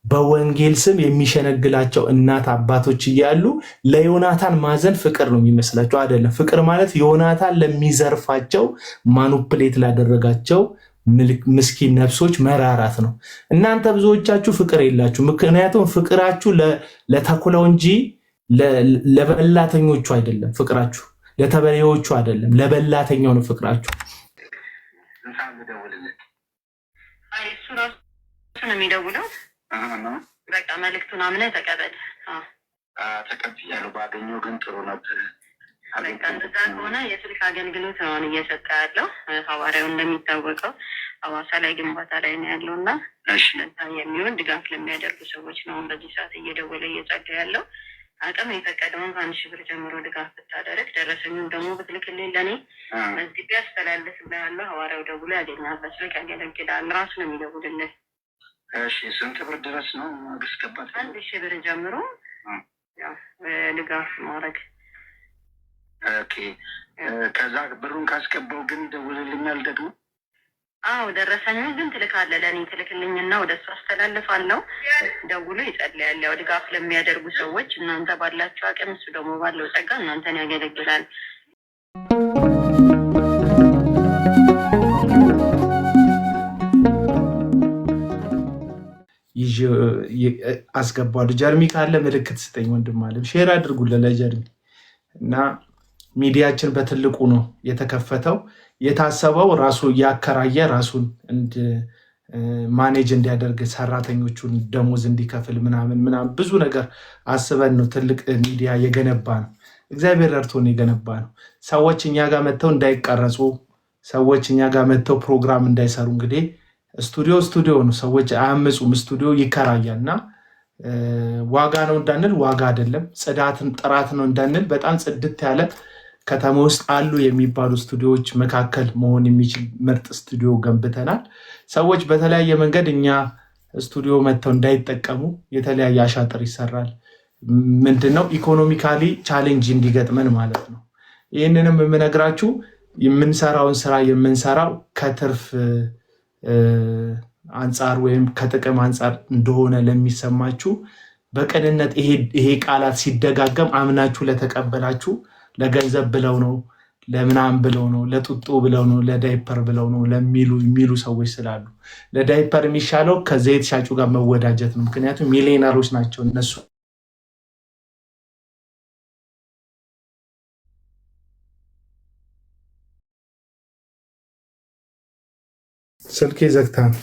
በወንጌል ስም የሚሸነግላቸው እናት አባቶች እያሉ ለዮናታን ማዘን ፍቅር ነው የሚመስላቸው? አይደለም። ፍቅር ማለት ዮናታን ለሚዘርፋቸው ማኑፕሌት ላደረጋቸው ምስኪን ነፍሶች መራራት ነው። እናንተ ብዙዎቻችሁ ፍቅር የላችሁ። ምክንያቱም ፍቅራችሁ ለተኩላው እንጂ ለበላተኞቹ አይደለም። ፍቅራችሁ ለተበሬዎቹ አይደለም፣ ለበላተኛው ነው ፍቅራችሁ። እሱ ራሱ ነው የሚደውለው። በቃ መልዕክቱን አምነህ ተቀበል። ተቀብያለሁ። ባገኘው ግን ጥሩ ነበር። በቃ እንደዛ ከሆነ የስልክ አገልግሎት ነው እየሰጠ ያለው። ሐዋርያው እንደሚታወቀው ሐዋሳ ላይ ግንባታ ላይ ነው ያለው እና የሚሆን ድጋፍ ለሚያደርጉ ሰዎች ነው በዚህ ሰዓት እየደወለ እየጸዳ ያለው። አቅም የፈቀደውን ከ1,000 ብር ጀምሮ ድጋፍ ብታደርግ ደረሰኙን ደግሞ ብትልክልኝ ለእኔ መዝግቤ አስተላልፍልሃለሁ። ሐዋርያው ደውሎ ያገኛል። በስልክ ያገለግላል። ራሱ ነው የሚደውልልህ። እሺ፣ ስንት ብር ድረስ ነው ማስገባት? 1,000 ብር ጀምሮ ድጋፍ ማድረግ። ኦኬ። ከዛ ብሩን ካስገባው ግን ይደውልልኛል ደግሞ? አዎ፣ ደረሰኙ ግን ትልካለህ ለእኔ ትልክልኝና ወደ እሱ አስተላልፋለሁ። ደውሎ ይጸልያል። ያው ድጋፍ ለሚያደርጉ ሰዎች እናንተ ባላቸው አቅም፣ እሱ ደግሞ ባለው ጸጋ እናንተን ያገለግላል። አስገባዋለሁ። ጀርሚ ካለ ምልክት ስጠኝ ወንድም አለ። ሼር አድርጉለት ለጀርሚ እና ሚዲያችን በትልቁ ነው የተከፈተው። የታሰበው ራሱ እያከራየ ራሱን ማኔጅ እንዲያደርግ ሰራተኞቹን ደሞዝ እንዲከፍል ምናምን ብዙ ነገር አስበን ነው ትልቅ ሚዲያ የገነባ ነው። እግዚአብሔር ረድቶን የገነባ ነው። ሰዎች እኛ ጋር መጥተው እንዳይቀረጹ፣ ሰዎች እኛ ጋር መጥተው ፕሮግራም እንዳይሰሩ። እንግዲህ ስቱዲዮ ነው። ሰዎች አያምፁም። ስቱዲዮ ይከራያል እና ዋጋ ነው እንዳንል ዋጋ አይደለም፣ ጽዳትን ጥራት ነው እንዳንል በጣም ጽድት ያለ ከተማ ውስጥ አሉ የሚባሉ ስቱዲዮዎች መካከል መሆን የሚችል ምርጥ ስቱዲዮ ገንብተናል። ሰዎች በተለያየ መንገድ እኛ ስቱዲዮ መጥተው እንዳይጠቀሙ የተለያየ አሻጥር ይሰራል። ምንድነው ኢኮኖሚካሊ ቻሌንጅ እንዲገጥመን ማለት ነው። ይህንንም የምነግራችሁ የምንሰራውን ስራ የምንሰራው ከትርፍ አንጻር ወይም ከጥቅም አንጻር እንደሆነ ለሚሰማችሁ በቅንነት ይሄ ቃላት ሲደጋገም አምናችሁ ለተቀበላችሁ ለገንዘብ ብለው ነው፣ ለምናም ብለው ነው፣ ለጡጦ ብለው ነው፣ ለዳይፐር ብለው ነው የሚሉ ሰዎች ስላሉ ለዳይፐር የሚሻለው ከዘይት ሻጩ ጋር መወዳጀት ነው። ምክንያቱም ሚሊዮነሮች ናቸው እነሱ። ስልኬ ዘግታ ነው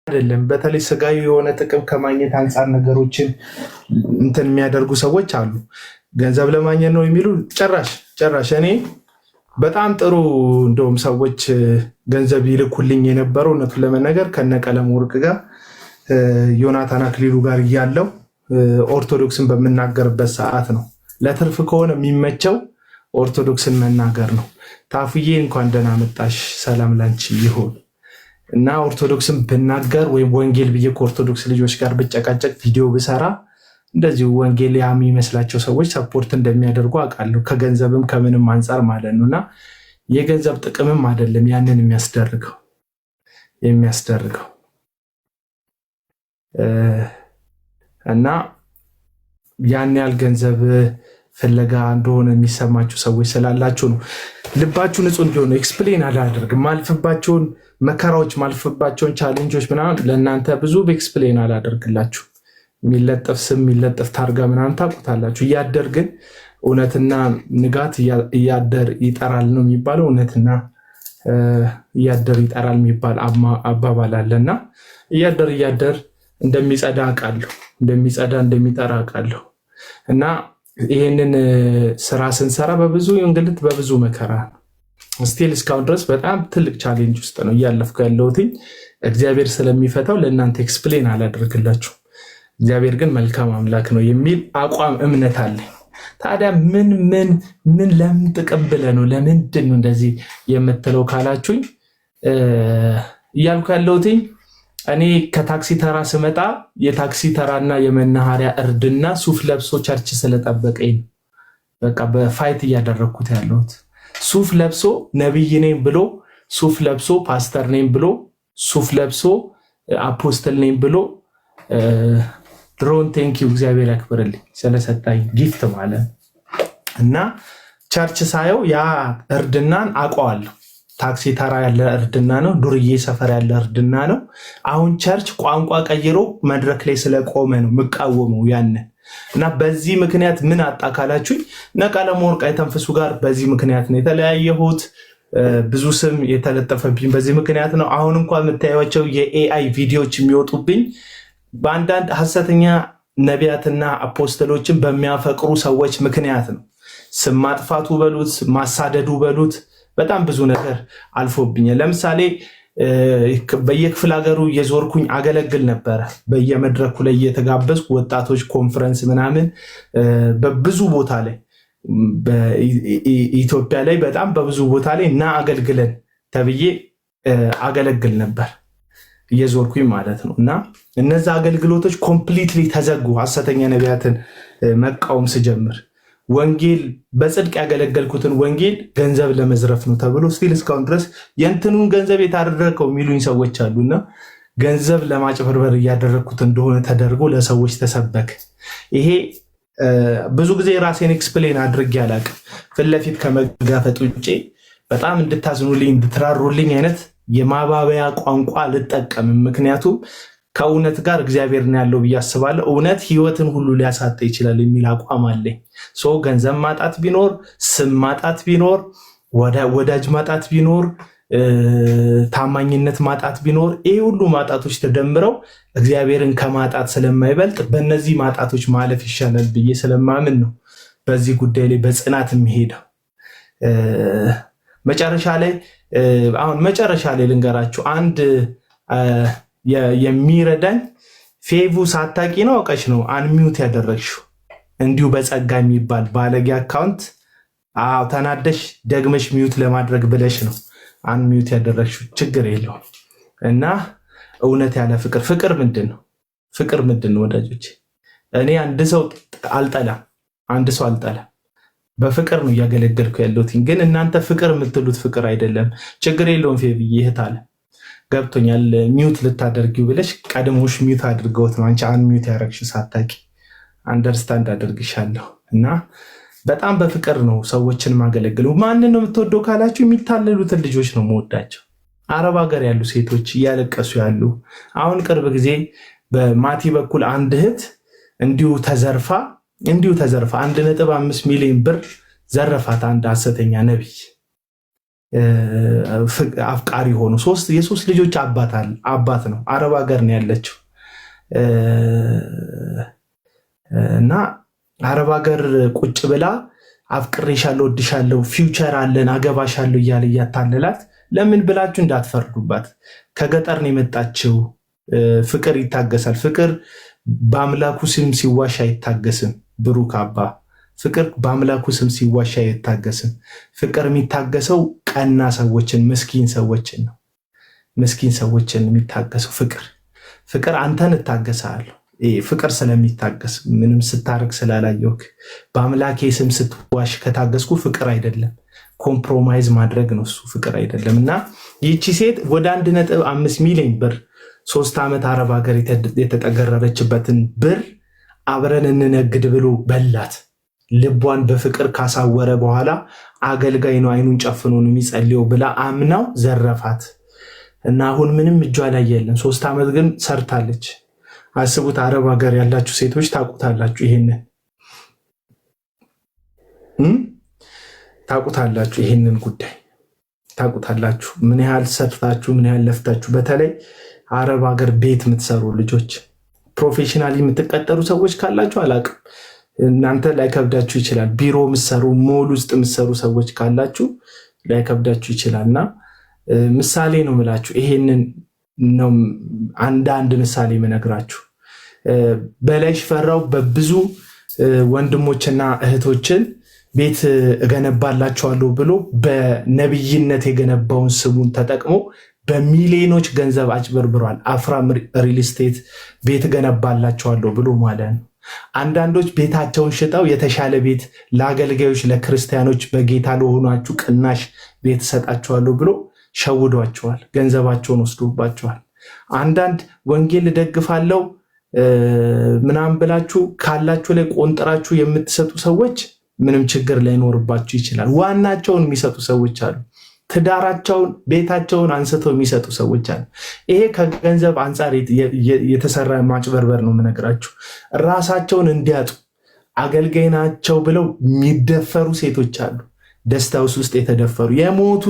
አይደለም። በተለይ ስጋዊ የሆነ ጥቅም ከማግኘት አንጻር ነገሮችን እንትን የሚያደርጉ ሰዎች አሉ። ገንዘብ ለማግኘት ነው የሚሉ ጭራሽ እኔ በጣም ጥሩ እንደውም ሰዎች ገንዘብ ይልኩልኝ የነበረው እውነቱን ለመናገር ከነቀለም ወርቅ ጋር ዮናታን አክሊሉ ጋር እያለው ኦርቶዶክስን በምናገርበት ሰዓት ነው። ለትርፍ ከሆነ የሚመቸው ኦርቶዶክስን መናገር ነው። ታፍዬ እንኳን ደህና መጣሽ፣ ሰላም ላንቺ ይሁን እና ኦርቶዶክስን ብናገር ወይም ወንጌል ብዬ ከኦርቶዶክስ ልጆች ጋር ብጨቃጨቅ ቪዲዮ ብሰራ እንደዚሁ ወንጌል የሚመስላቸው ሰዎች ሰፖርት እንደሚያደርጉ አውቃለሁ። ከገንዘብም ከምንም አንጻር ማለት ነው። እና የገንዘብ ጥቅምም አይደለም ያንን የሚያስደርገው እና ያን ያህል ገንዘብ ፍለጋ እንደሆነ የሚሰማችሁ ሰዎች ስላላችሁ ነው። ልባችሁ ንጹህ እንዲሆነ ኤክስፕሌን አላደርግም። ማልፍባቸውን መከራዎች ማልፍባቸውን ቻሌንጆች ምናምን ለእናንተ ብዙ ኤክስፕሌን አላደርግላችሁ። የሚለጠፍ ስም የሚለጠፍ ታርጋ ምናምን ታውቁታላችሁ። እያደር ግን እውነትና ንጋት እያደር ይጠራል ነው የሚባለው። እውነትና እያደር ይጠራል የሚባል አባባል አለና እያደር እንደሚጸዳ አውቃለሁ፣ እንደሚጸዳ እንደሚጠራ አውቃለሁ። እና ይህንን ስራ ስንሰራ በብዙ እንግልት በብዙ መከራ ስቲል እስካሁን ድረስ በጣም ትልቅ ቻሌንጅ ውስጥ ነው እያለፍኩ ያለሁት። እግዚአብሔር ስለሚፈታው ለእናንተ ኤክስፕሌን አላደርግላችሁ። እግዚአብሔር ግን መልካም አምላክ ነው የሚል አቋም እምነት አለኝ። ታዲያ ምን ለምን ጥቅም ብለህ ነው ለምንድን ነው እንደዚህ የምትለው ካላችሁኝ እያልኩ ያለሁትኝ እኔ ከታክሲ ተራ ስመጣ የታክሲ ተራና የመናኸሪያ እርድና ሱፍ ለብሶ ቸርች ስለጠበቀኝ በቃ በፋይት እያደረግኩት ያለሁት። ሱፍ ለብሶ ነቢይ ነኝ ብሎ ሱፍ ለብሶ ፓስተር ነኝ ብሎ ሱፍ ለብሶ አፖስትል ነኝ ብሎ ድሮን ቴንኪው እግዚአብሔር ያክብርልኝ ስለሰጣኝ ጊፍት ማለት እና ቸርች ሳየው ያ እርድናን አውቀዋለሁ። ታክሲ ተራ ያለ እርድና ነው። ዱርዬ ሰፈር ያለ እርድና ነው። አሁን ቸርች ቋንቋ ቀይሮ መድረክ ላይ ስለቆመ ነው የምቃወመው ያንን እና በዚህ ምክንያት ምን አጣካላችሁኝ ነቀለመወርቅ አይተንፍሱ ጋር በዚህ ምክንያት ነው የተለያየሁት። ብዙ ስም የተለጠፈብኝ በዚህ ምክንያት ነው። አሁን እንኳን የምታዩቸው የኤአይ ቪዲዮዎች የሚወጡብኝ በአንዳንድ ሐሰተኛ ነቢያትና አፖስተሎችን በሚያፈቅሩ ሰዎች ምክንያት ነው። ስም ማጥፋቱ በሉት ማሳደዱ በሉት በጣም ብዙ ነገር አልፎብኛል። ለምሳሌ በየክፍለ ሀገሩ የዞርኩኝ አገለግል ነበረ። በየመድረኩ ላይ እየተጋበዝኩ ወጣቶች ኮንፈረንስ ምናምን በብዙ ቦታ ላይ በኢትዮጵያ ላይ በጣም በብዙ ቦታ ላይ እና አገልግለን ተብዬ አገለግል ነበር እየዞርኩኝ ማለት ነው። እና እነዛ አገልግሎቶች ኮምፕሊትሊ ተዘጉ። ሐሰተኛ ነቢያትን መቃወም ስጀምር ወንጌል በጽድቅ ያገለገልኩትን ወንጌል ገንዘብ ለመዝረፍ ነው ተብሎ ስቲል እስካሁን ድረስ የእንትኑን ገንዘብ የታደረከው የሚሉኝ ሰዎች አሉና ገንዘብ ለማጭበርበር እያደረግኩት እንደሆነ ተደርጎ ለሰዎች ተሰበክ። ይሄ ብዙ ጊዜ ራሴን ኤክስፕሌን አድርጌ አላቅም። ፊት ለፊት ከመጋፈጥ ውጭ በጣም እንድታዝኑልኝ እንድትራሩልኝ አይነት የማባበያ ቋንቋ አልጠቀምም። ምክንያቱም ከእውነት ጋር እግዚአብሔር ነው ያለው ብዬ አስባለሁ። እውነት ህይወትን ሁሉ ሊያሳጣ ይችላል የሚል አቋም አለኝ። ገንዘብ ማጣት ቢኖር፣ ስም ማጣት ቢኖር፣ ወዳጅ ማጣት ቢኖር፣ ታማኝነት ማጣት ቢኖር፣ ይህ ሁሉ ማጣቶች ተደምረው እግዚአብሔርን ከማጣት ስለማይበልጥ በእነዚህ ማጣቶች ማለፍ ይሻላል ብዬ ስለማምን ነው በዚህ ጉዳይ ላይ በጽናት የሚሄደው። መጨረሻ ላይ ልንገራችሁ አንድ የሚረዳኝ ፌቡ ሳታቂ ነው አውቀሽ ነው አንሚዩት ያደረግሽው እንዲሁ በጸጋ የሚባል ባለጌ አካውንት ተናደሽ ደግመሽ ሚዩት ለማድረግ ብለሽ ነው አንሚዩት ያደረግሽው። ችግር የለውም። እና እውነት ያለ ፍቅር ምንድን ነው? ፍቅር ምንድን ነው ወዳጆች? እኔ አንድ ሰው አልጠላም። በፍቅር ነው እያገለገልኩ ያለሁት። ግን እናንተ ፍቅር የምትሉት ፍቅር አይደለም። ችግር የለውም ፌብዬ እህት አለ ገብቶኛል። ሚዩት ልታደርጊው ብለሽ ቀድሞሽ ሚዩት አድርገውት ነው አንቺ አንሚዩት ያደረግሽ ሳታቂ። አንደርስታንድ አደርግሻለሁ። እና በጣም በፍቅር ነው ሰዎችን ማገለግለው። ማንን ነው የምትወደው ካላችሁ የሚታለሉትን ልጆች ነው የምወዳቸው። አረብ ሀገር ያሉ ሴቶች እያለቀሱ ያሉ። አሁን ቅርብ ጊዜ በማቲ በኩል አንድ እህት እንዲሁ ተዘርፋ 1.5 ሚሊዮን ብር ዘረፋት አንድ ሐሰተኛ ነቢይ። አፍቃሪ ሆኑ። የሶስት ልጆች አባት ነው። አረብ ሀገር ነው ያለችው እና አረብ ሀገር ቁጭ ብላ አፍቅሬሻለሁ፣ ወድሻለሁ፣ ፊውቸር አለን፣ አገባሻለሁ እያለ እያታለላት። ለምን ብላችሁ እንዳትፈርዱባት። ከገጠር ነው የመጣችው። ፍቅር ይታገሳል። ፍቅር በአምላኩ ስም ሲዋሽ አይታገስም። ብሩክ አባ ፍቅር በአምላኩ ስም ሲዋሽ አይታገስም። ፍቅር የሚታገሰው ቀና ሰዎችን፣ ምስኪን ሰዎችን ነው። ምስኪን ሰዎችን የሚታገሰው ፍቅር አንተን እታገሳለሁ። ፍቅር ስለሚታገስ ምንም ስታርግ ስላላየውክ በአምላኬ ስም ስትዋሽ ከታገስኩ ፍቅር አይደለም፣ ኮምፕሮማይዝ ማድረግ ነው እሱ ፍቅር አይደለም። እና ይቺ ሴት ወደ 1.5 ሚሊዮን ብር 3 ዓመት አረብ ሀገር የተጠገረረችበትን ብር አብረን እንነግድ ብሎ በላት። ልቧን በፍቅር ካሳወረ በኋላ አገልጋይ ነው አይኑን ጨፍኖ ነው የሚጸልየው ብላ አምናው ዘረፋት። እና አሁን ምንም እጇ ላይ የለም። 3 ዓመት ግን ሰርታለች። አስቡት። አረብ ሀገር ያላችሁ ሴቶች ታውቁታላችሁ፣ ይሄንን ታውቁታላችሁ፣ ይሄንን ጉዳይ ታውቁታላችሁ። ምን ያህል ሰርታችሁ ምን ያህል ለፍታችሁ። በተለይ አረብ ሀገር ቤት የምትሰሩ ልጆች፣ ፕሮፌሽናሊ የምትቀጠሩ ሰዎች ካላችሁ አላውቅም፣ እናንተ ላይከብዳችሁ ይችላል። ቢሮ የምትሰሩ ሞል ውስጥ የምትሰሩ ሰዎች ካላችሁ ላይከብዳችሁ ይችላል። እና ምሳሌ ነው የምላችሁ። ይሄንን ነው አንድ ምሳሌ የምነግራችሁ። በላይ ሽፈራው በብዙ ወንድሞችና እህቶችን ቤት እገነባላቸዋለሁ ብሎ በነብይነት የገነባውን ስሙን ተጠቅሞ በሚሊዮኖች ገንዘብ አጭበርብሯል። አፍራም ሪል ስቴት ቤት እገነባላቸዋለሁ ብሎ ማለት ነው። አንዳንዶች ቤታቸውን ሽጠው የተሻለ ቤት ለአገልጋዮች ለክርስቲያኖች በጌታ ለሆናችሁ ቅናሽ ቤት እሰጣቸዋለሁ ብሎ ሸውዷቸዋል፣ ገንዘባቸውን ወስዶባቸዋል። አንዳንድ ወንጌል ደግፋለው ምናምን ብላችሁ ካላችሁ ላይ ቆንጥራችሁ የምትሰጡ ሰዎች ምንም ችግር ላይኖርባችሁ ይችላል። ዋናቸውን የሚሰጡ ሰዎች አሉ። ትዳራቸውን ቤታቸውን አንስተው የሚሰጡ ሰዎች አሉ። ይሄ ከገንዘብ አንጻር የተሰራ ማጭበርበር ነው የምነግራችሁ። ራሳቸውን እንዲያጡ አገልጋይ ናቸው ብለው የሚደፈሩ ሴቶች አሉ። ደስታ ውስጥ የተደፈሩ የሞቱ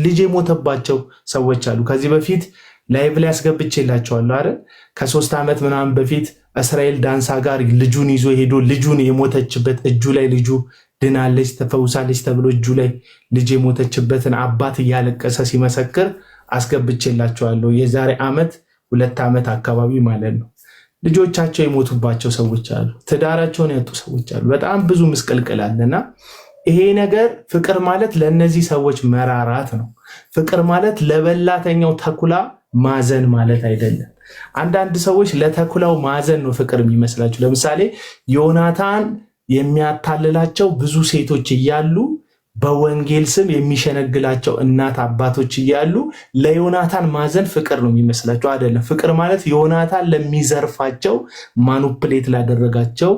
ልጅ የሞተባቸው ሰዎች አሉ። ከዚህ በፊት ላይቭ ላይ አስገብቼላቸዋለሁ አይደል? ከ3 ዓመት ምናምን በፊት እስራኤል ዳንሳ ጋር ልጁን ይዞ ሄዶ ልጁን የሞተችበት እጁ ላይ ልጁ ድናለች ተፈውሳለች ተብሎ እጁ ላይ ልጅ የሞተችበትን አባት እያለቀሰ ሲመሰክር አስገብቼላቸዋለሁ። የዛሬ 2 ዓመት አካባቢ ማለት ነው። ልጆቻቸው የሞቱባቸው ሰዎች አሉ። ትዳራቸውን ያጡ ሰዎች አሉ። በጣም ብዙ ምስቅልቅል አለና ይሄ ነገር ፍቅር ማለት ለእነዚህ ሰዎች መራራት ነው። ፍቅር ማለት ለበላተኛው ተኩላ ማዘን ማለት አይደለም። አንዳንድ ሰዎች ለተኩላው ማዘን ነው ፍቅር የሚመስላቸው። ለምሳሌ ዮናታን የሚያታልላቸው ብዙ ሴቶች እያሉ በወንጌል ስም የሚሸነግላቸው እናት አባቶች እያሉ ለዮናታን ማዘን ፍቅር ነው የሚመስላቸው። አይደለም። ፍቅር ማለት ዮናታን ለሚዘርፋቸው ማኑፕሌት ላደረጋቸው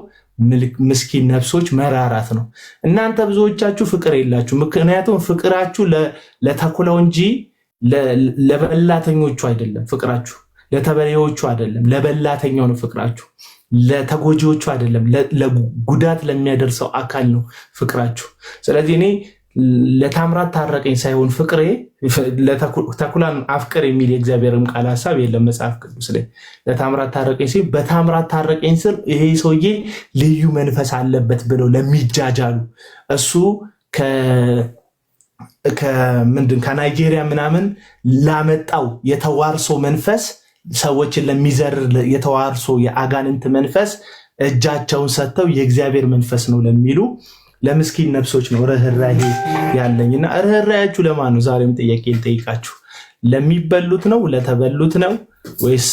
ምስኪን ነፍሶች መራራት ነው። እናንተ ብዙዎቻችሁ ፍቅር የላችሁ። ምክንያቱም ፍቅራችሁ ለተኩላው እንጂ ለበላተኞቹ አይደለም። ፍቅራችሁ ለተበሬዎቹ አይደለም፣ ለበላተኛው ነው ፍቅራችሁ። ለተጎጂዎቹ አይደለም፣ ለጉዳት ለሚያደርሰው አካል ነው ፍቅራችሁ። ስለዚህ እኔ ለታምራት ታረቀኝ ሳይሆን ፍቅሬ ተኩላን አፍቅር የሚል የእግዚአብሔርም ቃል ሀሳብ የለም መጽሐፍ ቅዱስ ላይ። ለታምራት ታረቀኝ ሲል በታምራት ታረቀኝ ስር ይሄ ሰውዬ ልዩ መንፈስ አለበት ብለው ለሚጃጃሉ እሱ ከናይጄሪያ ምናምን ላመጣው የተዋርሶ መንፈስ ሰዎችን ለሚዘር የተዋርሶ የአጋንንት መንፈስ እጃቸውን ሰጥተው የእግዚአብሔር መንፈስ ነው ለሚሉ ለምስኪን ነፍሶች ነው ርህራሄ ያለኝና፣ ርህራሄያችሁ ለማን ነው? ዛሬም ጥያቄ ልጠይቃችሁ። ለሚበሉት ነው? ለተበሉት ነው? ወይስ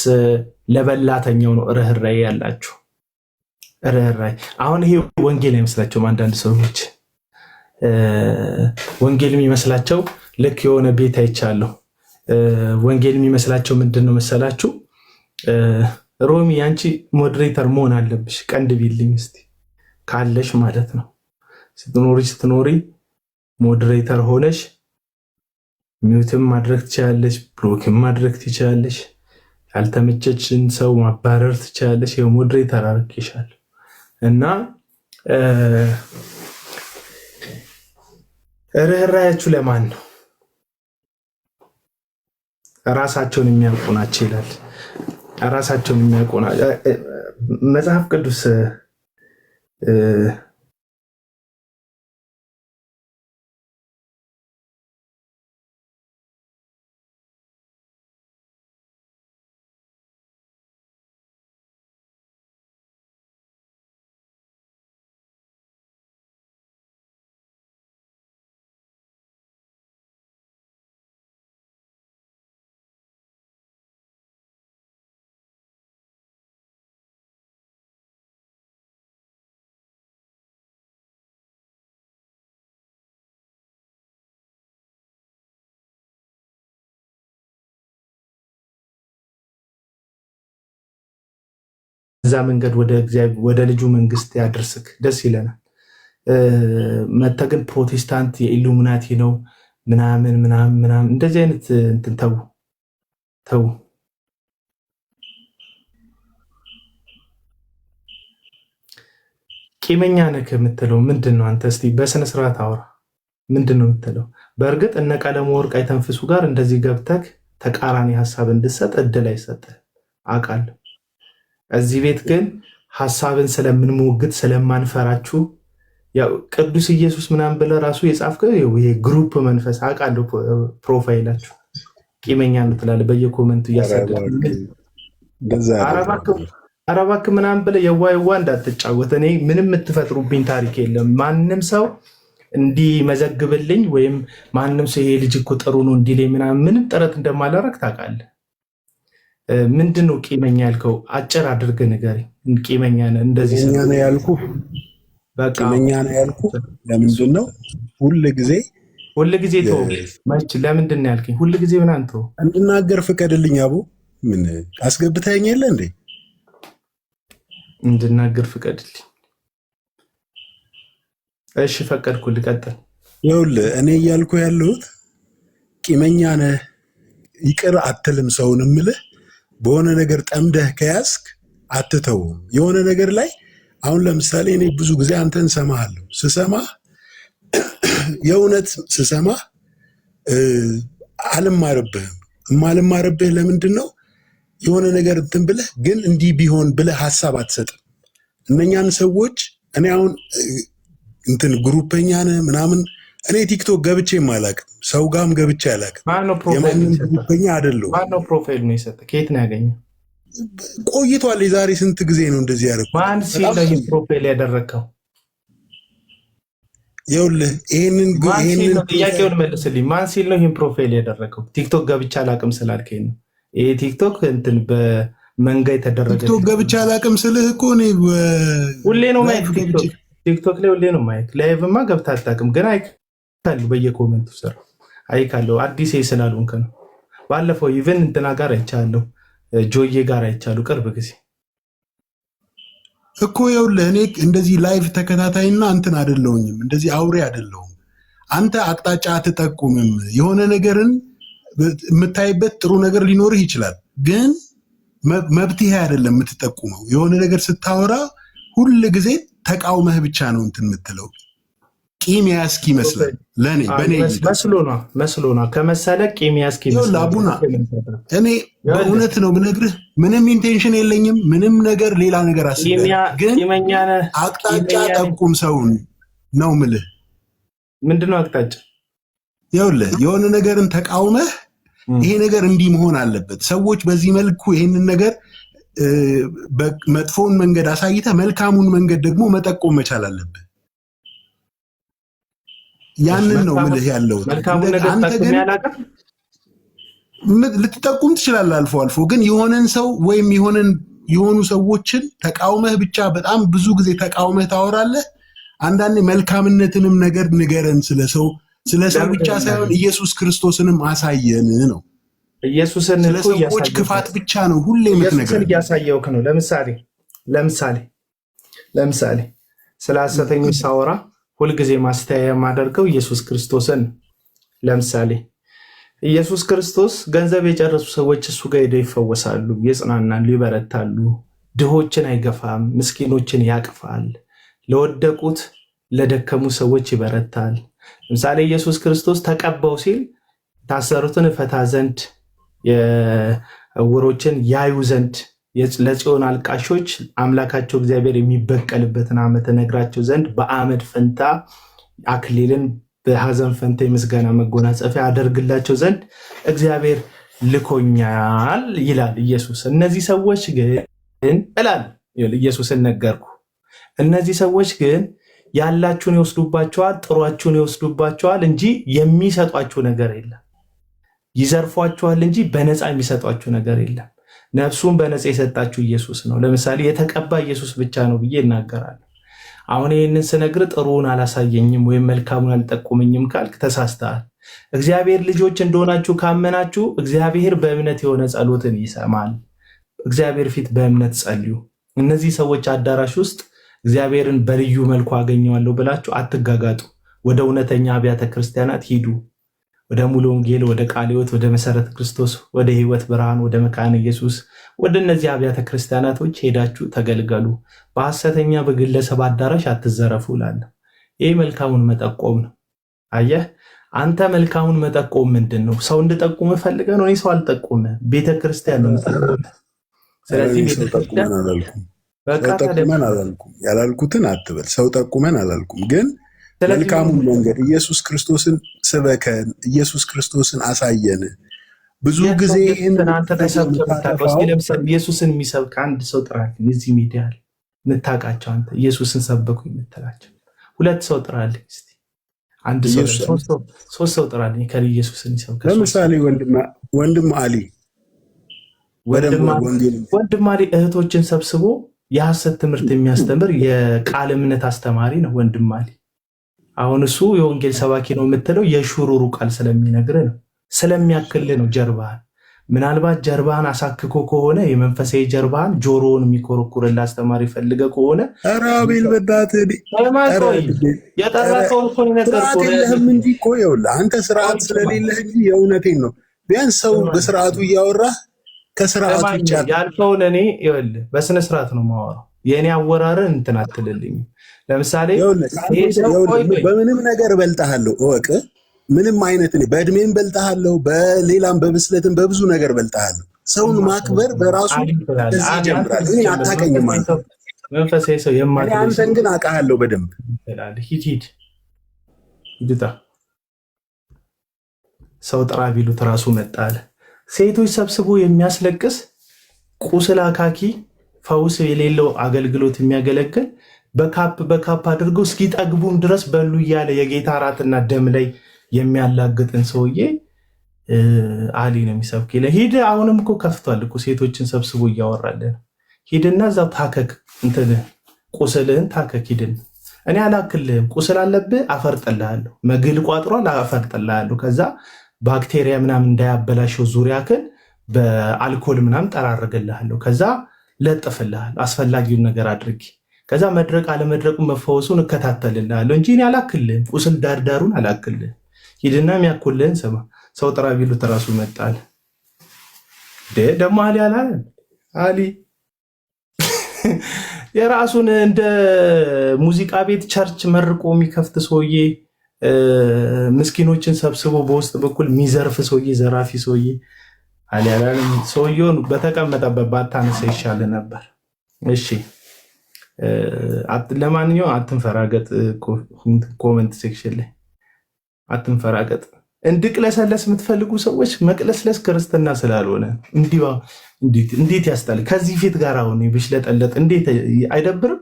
ለበላተኛው ነው ርህራሄ ያላችሁ? ርህራሄ አሁን ይሄ ወንጌል አይመስላቸውም። አንዳንድ ሰዎች ወንጌል የሚመስላቸው ልክ የሆነ ቤት አይቻለሁ። ወንጌል የሚመስላቸው ምንድን ነው መሰላችሁ? ሮሚ አንቺ ሞዴሬተር መሆን አለብሽ። ቀንድ ቢልኝ እስቲ ካለሽ ማለት ነው። ስትኖሪ ሞዴሬተር ሆነሽ ሚውትም ማድረግ ትችላለሽ፣ ብሎክም ማድረግ ትችላለሽ፣ ያልተመቸችን ሰው ማባረር ትችላለሽ። ይሄ ሞዴሬተር አድርጌሻለሁ እና ርህራሄያችሁ ለማን ነው? ራሳቸውን የሚያውቁ ናቸው ይላል። ራሳቸውን የሚያውቁ መጽሐፍ ቅዱስ እዛ መንገድ ወደ ልጁ መንግስት ያደርስክ ደስ ይለናል። መተህ ግን ፕሮቴስታንት የኢሉሚናቲ ነው ምናምን እንደዚህ አይነት እንትን ተው። ቂመኛ ነህ የምትለው ምንድን ነው? አንተ እስቲ በስነ ስርዓት አውራ። ምንድን ነው የምትለው? በእርግጥ እነ ቀለሙ ወርቅ አይተንፍሱ ጋር እንደዚህ ገብተህ ተቃራኒ ሀሳብ እንድሰጥ እድል አይሰጥህ አውቃለሁ። እዚህ ቤት ግን ሀሳብን ስለምንሞግት ስለማንፈራችሁ ቅዱስ ኢየሱስ ምናምን ብለህ ራሱ የጻፍከው ይሄ ግሩፕ መንፈስ አውቃለሁ። ፕሮፋይላችሁ ቂመኛ ነው ትላለህ በየኮመንቱ እያሳደድክ ኧረ እባክህ ምናምን ብለህ የዋ እንዳትጫወት። እኔ ምንም የምትፈጥሩብኝ ታሪክ የለም። ማንም ሰው እንዲመዘግብልኝ ወይም ማንም ሰው ይሄ ልጅ እኮ ጥሩ ነው እንዲለኝ ምናምን ምንም ጥረት እንደማላረግ ታውቃለህ። ምንድን ነው ቂመኛ ያልከው? አጭር አድርገህ ንገረኝ። ቂመኛ ነህ እንደዚህ ቂመኛ ነው ያልኩህ። ቂመኛ ነው ያልኩህ ለምንድን ነው? ሁል ጊዜ ሁሉ ጊዜ ተው መች ለምንድን ነው ያልከኝ? ሁሉ ጊዜ ምን አንተ እንድናገር ፍቀድልኝ። አቦ ምን አስገብተኸኝ የለ እንዴ? እንድናገር ፍቀድልኝ። እሺ ፈቀድኩልህ፣ ቀጥል። ይኸውልህ እኔ እያልኩ ያለሁት ቂመኛ ነህ፣ ይቅር አትልም ሰውን እምልህ በሆነ ነገር ጠምደህ ከያዝክ አትተውም። የሆነ ነገር ላይ አሁን ለምሳሌ እኔ ብዙ ጊዜ አንተን ሰማሃለሁ። ስሰማህ የእውነት ስሰማህ አልማርብህም። የማልማርብህ ለምንድን ነው? የሆነ ነገር እንትን ብለህ ግን እንዲህ ቢሆን ብለህ ሀሳብ አትሰጥም። እነኛን ሰዎች እኔ አሁን እንትን ግሩፐኛ ነህ ምናምን እኔ ቲክቶክ ገብቼም አላውቅም፣ ሰው ጋርም ገብቼ አላውቅም። የማንም ግሩፐኛ አይደለሁም። ማነው ፕሮፋይል ነው የሰጠህ? ከየት ነው ያገኘው? ቆይቷል። የዛሬ ስንት ጊዜ ነው እንደዚህ ያደረኩት? ማን ሲል ነው ይሄን ፕሮፋይል ያደረከው? ይኸውልህ ይሄንን ጥያቄውን መልስልኝ። ማን ሲል ነው ይሄን ፕሮፋይል ያደረከው? ቲክቶክ ገብቼ አላውቅም ስላልከኝ ነው። ይሄ ቲክቶክ እንትን በመንጋ የተደረገ ቲክቶክ ገብቼ አላውቅም ስልህ እኮ እኔ ሁሌ ነው ማየት ቲክቶክ ላይ ሁሌ ነው ማየት። ላይቭማ ገብተህ አታውቅም፣ ግን አይካለሁ በየኮሜንቱ ስር አይካለሁ። አዲስ ስላልሆንክ ነው። ባለፈው ኢቨን እንትና ጋር አይቻለሁ፣ ጆዬ ጋር አይቻለሁ ቅርብ ጊዜ እኮ። ይኸውልህ እኔ እንደዚህ ላይቭ ተከታታይና እንትን አይደለሁኝም፣ እንደዚህ አውሬ አይደለሁም። አንተ አቅጣጫ አትጠቁምም። የሆነ ነገርን የምታይበት ጥሩ ነገር ሊኖርህ ይችላል፣ ግን መብትህ አይደለም የምትጠቁመው። የሆነ ነገር ስታወራ ሁል ጊዜ ተቃውመህ ብቻ ነው እንትን የምትለው። ቂም ያስክ ይመስላል ለኔ በኔ መስሎ ነው ከመሰለ ቂም ያስክ ይመስላል። አቡና እኔ በእውነት ነው ብነግርህ ምንም ኢንቴንሽን የለኝም፣ ምንም ነገር ሌላ ነገር አስበህ፣ ግን አቅጣጫ ጠቁም ሰውን ነው ምልህ። ምንድነው አቅጣጫ? ይኸውልህ የሆነ ነገርን ተቃውመህ ይሄ ነገር እንዲህ መሆን አለበት፣ ሰዎች በዚህ መልኩ ይሄንን ነገር መጥፎውን መንገድ አሳይተህ መልካሙን መንገድ ደግሞ መጠቆም መቻል አለብህ። ያንን ነው ምልህ ያለው። አንተ ግን ልትጠቁም ትችላለህ አልፎ አልፎ፣ ግን የሆነን ሰው ወይም የሆኑ ሰዎችን ተቃውመህ ብቻ በጣም ብዙ ጊዜ ተቃውመህ ታወራለህ። አንዳንዴ መልካምነትንም ነገር ንገረን፣ ስለሰው ብቻ ሳይሆን ኢየሱስ ክርስቶስንም አሳየን ነው። ኢየሱስን ለሰዎች ክፋት ብቻ ነው ሁሌ የምትነግረን። እያሳየውክ ነው። ለምሳሌ ስለ ሐሰተኞች ሳወራ ሁልጊዜ ማስተያየ የማደርገው ኢየሱስ ክርስቶስን። ለምሳሌ ኢየሱስ ክርስቶስ ገንዘብ የጨረሱ ሰዎች እሱ ጋር ሄደው ይፈወሳሉ፣ ይጽናናሉ፣ ይበረታሉ። ድሆችን አይገፋም፣ ምስኪኖችን ያቅፋል፣ ለወደቁት ለደከሙ ሰዎች ይበረታል። ለምሳሌ ኢየሱስ ክርስቶስ ተቀባው ሲል ታሰሩትን እፈታ ዘንድ የዕውሮችን ያዩ ዘንድ ለጽዮን አልቃሾች አምላካቸው እግዚአብሔር የሚበቀልበትን ዓመት ነግራቸው ዘንድ በአመድ ፈንታ አክሊልን በሐዘን ፈንታ የምስጋና መጎናጸፊያ አደርግላቸው ዘንድ እግዚአብሔር ልኮኛል ይላል ኢየሱስ። እነዚህ ሰዎች ግን እላል ኢየሱስን ነገርኩ። እነዚህ ሰዎች ግን ያላችሁን ይወስዱባቸዋል፣ ጥሯችሁን ይወስዱባቸዋል እንጂ የሚሰጧችሁ ነገር የለም። ይዘርፏችኋል እንጂ በነፃ የሚሰጧችሁ ነገር የለም። ነፍሱን በነፃ የሰጣችሁ ኢየሱስ ነው። ለምሳሌ የተቀባ ኢየሱስ ብቻ ነው ብዬ እናገራለሁ። አሁን ይህንን ስነግር ጥሩውን አላሳየኝም ወይም መልካሙን አልጠቁመኝም ካልክ ተሳስተሃል። እግዚአብሔር ልጆች እንደሆናችሁ ካመናችሁ እግዚአብሔር በእምነት የሆነ ጸሎትን ይሰማል። እግዚአብሔር ፊት በእምነት ጸልዩ። እነዚህ ሰዎች አዳራሽ ውስጥ እግዚአብሔርን በልዩ መልኩ አገኘዋለሁ ብላችሁ አትጋጋጡ። ወደ እውነተኛ አብያተ ክርስቲያናት ሂዱ። ወደ ሙሉ ወንጌል፣ ወደ ቃለ ሕይወት፣ ወደ መሰረተ ክርስቶስ፣ ወደ ሕይወት ብርሃን፣ ወደ መካነ ኢየሱስ፣ ወደ እነዚህ አብያተ ክርስቲያናቶች ሄዳችሁ ተገልገሉ። በሐሰተኛ በግለሰብ አዳራሽ አትዘረፉ እላለሁ። ይህ መልካሙን መጠቆም ነው። አየህ፣ አንተ መልካሙን መጠቆም ምንድን ነው? ሰው እንድጠቁም ፈልገህ ነው? እኔ ሰው አልጠቁምህ፣ ቤተክርስቲያን ነው የምጠቁምህ። ስለዚህ ቤተክርስቲያን ጠቁመን አላልኩም፣ ያላልኩትን አትበል። ሰው ጠቁመን አላልኩም፣ ግን መልካሙን መንገድ ኢየሱስ ክርስቶስን ስበከን፣ ኢየሱስ ክርስቶስን አሳየን። ብዙ ጊዜ ኢየሱስን የሚሰብክ አንድ ሰው ጥራልኝ። እዚህ ሚዲያ የምታውቃቸው አንተ ኢየሱስን ሰበኩ የምትላቸው ሁለት ሰው ጥራልኝ እስኪ። አንድ ሰው ሶስት ሰው ጥራልኝ ከኢየሱስን ይሰብክ። ለምሳሌ ወንድም አሊ ወንድም አሊ እህቶችን ሰብስቦ የሐሰት ትምህርት የሚያስተምር የቃል እምነት አስተማሪ ነው። ወንድም አሊ አሁን እሱ የወንጌል ሰባኪ ነው የምትለው የሹሩሩ ቃል ስለሚነግር ነው፣ ስለሚያክል ነው ጀርባህን። ምናልባት ጀርባህን አሳክኮ ከሆነ የመንፈሳዊ ጀርባህን ጆሮውን የሚኮረኩርላ አስተማሪ ፈልገ ከሆነ አቤል በእናትህ የጠራከውን እኮ ስርዓት የለህም እንጂ እኮ ይኸውልህ፣ አንተ ስርዓት ስለሌለህ እንጂ የእውነቴን ነው። ቢያንስ ሰው በስርዓቱ እያወራህ ከስርዓቱ ውጭ ያልከውን እኔ ይኸውልህ በስነ ስርዓት ነው የማወራው። የእኔ አወራርን እንትን አትልልኝም። ለምሳሌ በምንም ነገር እበልጥሃለሁ እወቅ። ምንም አይነት በእድሜም በልጥሃለሁ፣ በሌላም በብስለትም በብዙ ነገር በልጥሃለሁ። ሰውን ማክበር በራሱ እዚህ ይጀምራል። እኔ አታውቀኝም ማለት ነው። መንፈሳዊ ሰው አንተን ግን አውቃለሁ በደንብ። ሂድታ ሰው ጥራ ቢሉት ራሱ መጣለ። ሴቶች ሰብስቦ የሚያስለቅስ ቁስል አካኪ ፈውስ የሌለው አገልግሎት የሚያገለግል በካፕ አድርገው እስኪጠግቡም ድረስ በሉ እያለ የጌታ እራትና ደም ላይ የሚያላግጥን ሰውዬ አሊ ነው የሚሰብክ። ሂድ አሁንም እኮ ከፍቷል እኮ ሴቶችን ሰብስቦ እያወራለን። ሂድና እዛው ታከክ፣ እንትን ቁስልህን ታከክ። ሂድን እኔ አላክልህም። ቁስል አለብህ አፈርጥልሃለሁ። መግል ቋጥሯል አፈርጥልሃለሁ። ከዛ ባክቴሪያ ምናምን እንዳያበላሸው ዙሪያክን በአልኮል ምናምን ጠራርግልሃለሁ። ከዛ ለጥፍልሃለሁ አስፈላጊውን ነገር አድርጊ። ከዛ መድረቅ አለመድረቁን መፈወሱን እከታተልልሃለሁ እንጂ እኔ አላክልህም። ቁስል ዳርዳሩን አላክልህም። ሂድና የሚያኩልህን ስማ። ሰው ጥራ ቢሉት እራሱ መጣል። ደግሞ አሊ አላለን። አሊ የራሱን እንደ ሙዚቃ ቤት ቸርች መርቆ የሚከፍት ሰውዬ፣ ምስኪኖችን ሰብስቦ በውስጥ በኩል የሚዘርፍ ሰውዬ፣ ዘራፊ ሰውዬ አሊ አላለን። ሰውየውን በተቀመጠበት ባታነሳ ይሻል ነበር። እሺ ለማንኛውም አትንፈራገጥ። ኮመንት ሴክሽን ላይ አትንፈራገጥ። እንድቅለሰለስ የምትፈልጉ ሰዎች መቅለስለስ ክርስትና ስላልሆነ እንዴት ያስጣል። ከዚህ ፊት ጋር አሁን ብሽለጠለጥ እንዴት አይደብርም?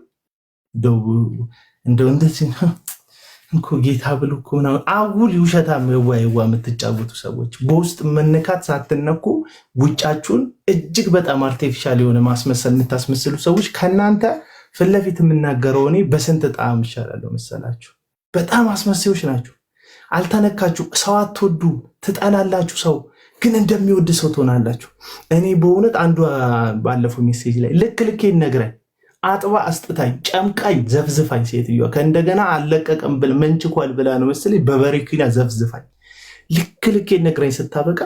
እንደው እንደዚህ እኮ ጌታ ብሎ እኮ ምናምን አጉል ውሸታም የዋ የምትጫወቱ ሰዎች በውስጥ መነካት ሳትነኩ ውጫችሁን እጅግ በጣም አርቲፊሻል የሆነ ማስመሰል የምታስመስሉ ሰዎች ከእናንተ ፊት ለፊት የምናገረው እኔ በስንት ጣዕም ይሻላለሁ መሰላችሁ? በጣም አስመሳዮች ናችሁ። አልተነካችሁ። ሰው አትወዱ፣ ትጠላላችሁ። ሰው ግን እንደሚወድ ሰው ትሆናላችሁ። እኔ በእውነት አንዷ ባለፈው ሜሴጅ ላይ ልክ ነግረኝ አጥባ አስጥታኝ ጨምቃኝ ዘፍዝፋኝ ሴትዮዋ ከእንደገና አለቀቀም ብል መንችኳል ብላ ነው መሰለኝ በበሪኪና ዘፍዝፋኝ ልክ ነግረኝ ስታበቃ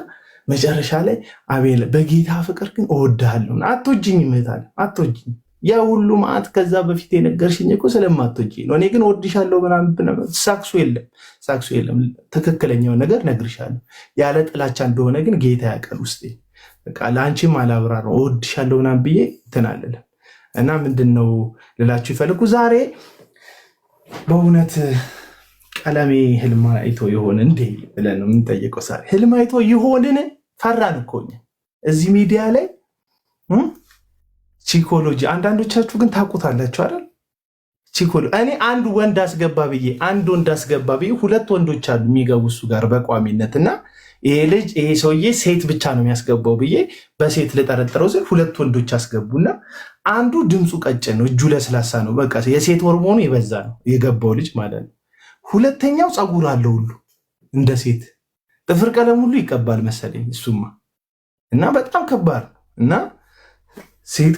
መጨረሻ ላይ አቤል በጌታ ፍቅር ግን እወድሃለሁ። አትወጂኝ ምህታል አትወጂኝ ያ ሁሉ ማዕት ከዛ በፊት የነገርሽኝ እኮ ስለማትወጂኝ ነው። እኔ ግን እወድሻለሁ ምናምን ሳክሱ የለም። ትክክለኛውን ነገር ነግርሻለሁ። ያለ ጥላቻ እንደሆነ ግን ጌታ ያውቃል ውስጤ። በቃ ለአንቺም አላብራራው እወድሻለሁ ምናምን ብዬ እንትን አልልም። እና ምንድነው ልላችሁ ይፈልጉ ዛሬ በእውነት ቀለሜ ህልም አይቶ ይሆን እንዴ ብለን ነው የምንጠይቀው። ዛሬ ህልም አይቶ ይሆንን? ፈራን እኮ እዚህ ሚዲያ ላይ ቺኮሎጂ። አንዳንዶቻችሁ ግን ታውቁታላችሁ አይደል? ቺኮሎጂ እኔ አንድ ወንድ አስገባ ብዬ ሁለት ወንዶች አሉ የሚገቡ እሱ ጋር በቋሚነት እና ይሄ ሰውዬ ሴት ብቻ ነው የሚያስገባው ብዬ በሴት ልጠረጥረው ስል ሁለት ወንዶች አስገቡና አንዱ ድምፁ ቀጭን ነው፣ እጁ ለስላሳ ነው፣ በቃ የሴት ሆርሞኑ የበዛ ነው የገባው ልጅ ማለት ነው። ሁለተኛው ፀጉር አለው ሁሉ እንደ ሴት ጥፍር ቀለም ሁሉ ይቀባል መሰለኝ እሱማ። እና በጣም ከባድ ነው እና ሴት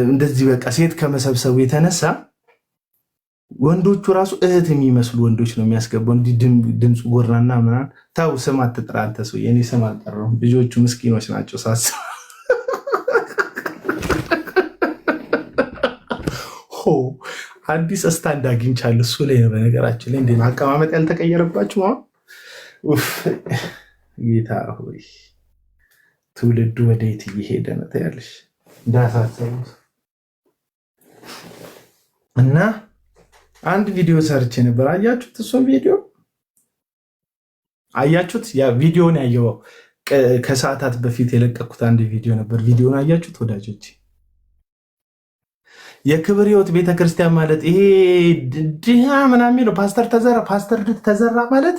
እንደዚህ በቃ ሴት ከመሰብሰቡ የተነሳ ወንዶቹ ራሱ እህት የሚመስሉ ወንዶች ነው የሚያስገባው። እንዲህ ድምፁ ጎርናና ምናምን። ተው ስም አትጥራ አንተ ሰው። የኔ ስም አልጠራሁም። ልጆቹ ምስኪኖች ናቸው ሳስብ። አዲስ ስታንድ አግኝቻለሁ እሱ ላይ ነው። በነገራችን ላይ እንደ አቀማመጥ ያልተቀየረባችሁ ጌታ ሆይ ትውልዱ ወዴት እየሄደ ነው ታያለሽ? እንዳሳሰቡት እና አንድ ቪዲዮ ሰርቼ ነበር። አያችሁት? እሱን ቪዲዮ አያችሁት? ያ ቪዲዮን ያየው ከሰዓታት በፊት የለቀኩት አንድ ቪዲዮ ነበር። ቪዲዮን አያችሁት ወዳጆች? የክብር ሕይወት ቤተክርስቲያን ማለት ይሄ ድሃ ምናምን የሚለው ፓስተር ተዘራ ማለት